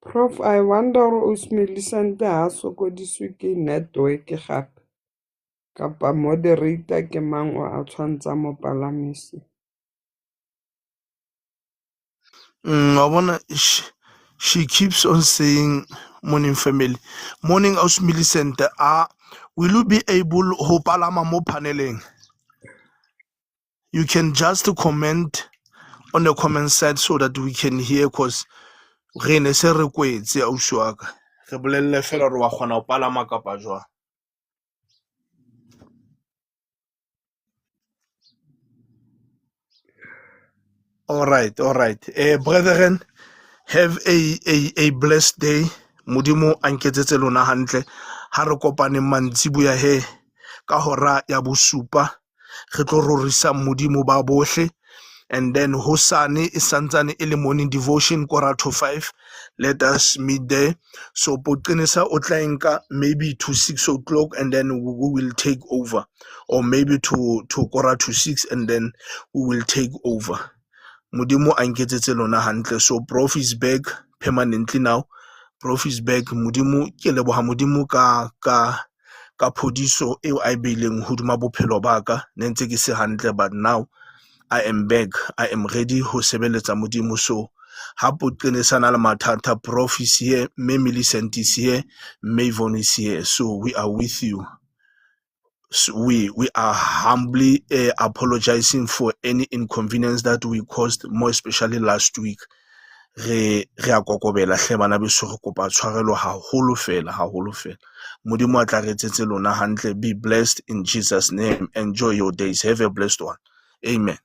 Prof, I wonder hore Millicent ha sokodiswe ke network gape kapa moderator ke mang o a tshwantsa mopalamisi. I wanna she keeps on saying morning family. Morning Aus Millicent, will you be able ho palama mo paneleng? You can just comment on the comment side so that we can hear, cause re ne se re kwetse ausi wa ka. Re bolelle fela re wa kgona ho palama kapa jwang. All right. Brethren, have a blessed day. Modimo a nketsetse lona hantle. Ha re kopane mantsibuya he ka hora ya bosupa. Re tlo rorisa Modimo ba bohle. And then hosane is santsane ele morning devotion quarter to 5. Let us meet there. So potinisa otlainka maybe to 6 o'clock, and then we will take over, or maybe to quarter to 6, and then we will take over. Modimo a nketsetse lona hantle. So Prof is back permanently now. Prof is back. Modimo, ke leboha Modimo ka phodiso eo a beileng hodima bophelo ba ka, ne ntse ke se hantle, but now I am back. I am ready ho sebeletsa Modimo. So ha potlenesana le mathata, Prof is here, Mme Millicent is here, Mme Yvonne is here. So we are with you. So we are humbly apologizing for any inconvenience that we caused, more especially last week. Re a kokobela hle bana beso, re kopa tshwarelo haholo fela. Modimo a tla re etsetse lona hantle. Be blessed in Jesus' name. Enjoy your days. Have a blessed one. Amen.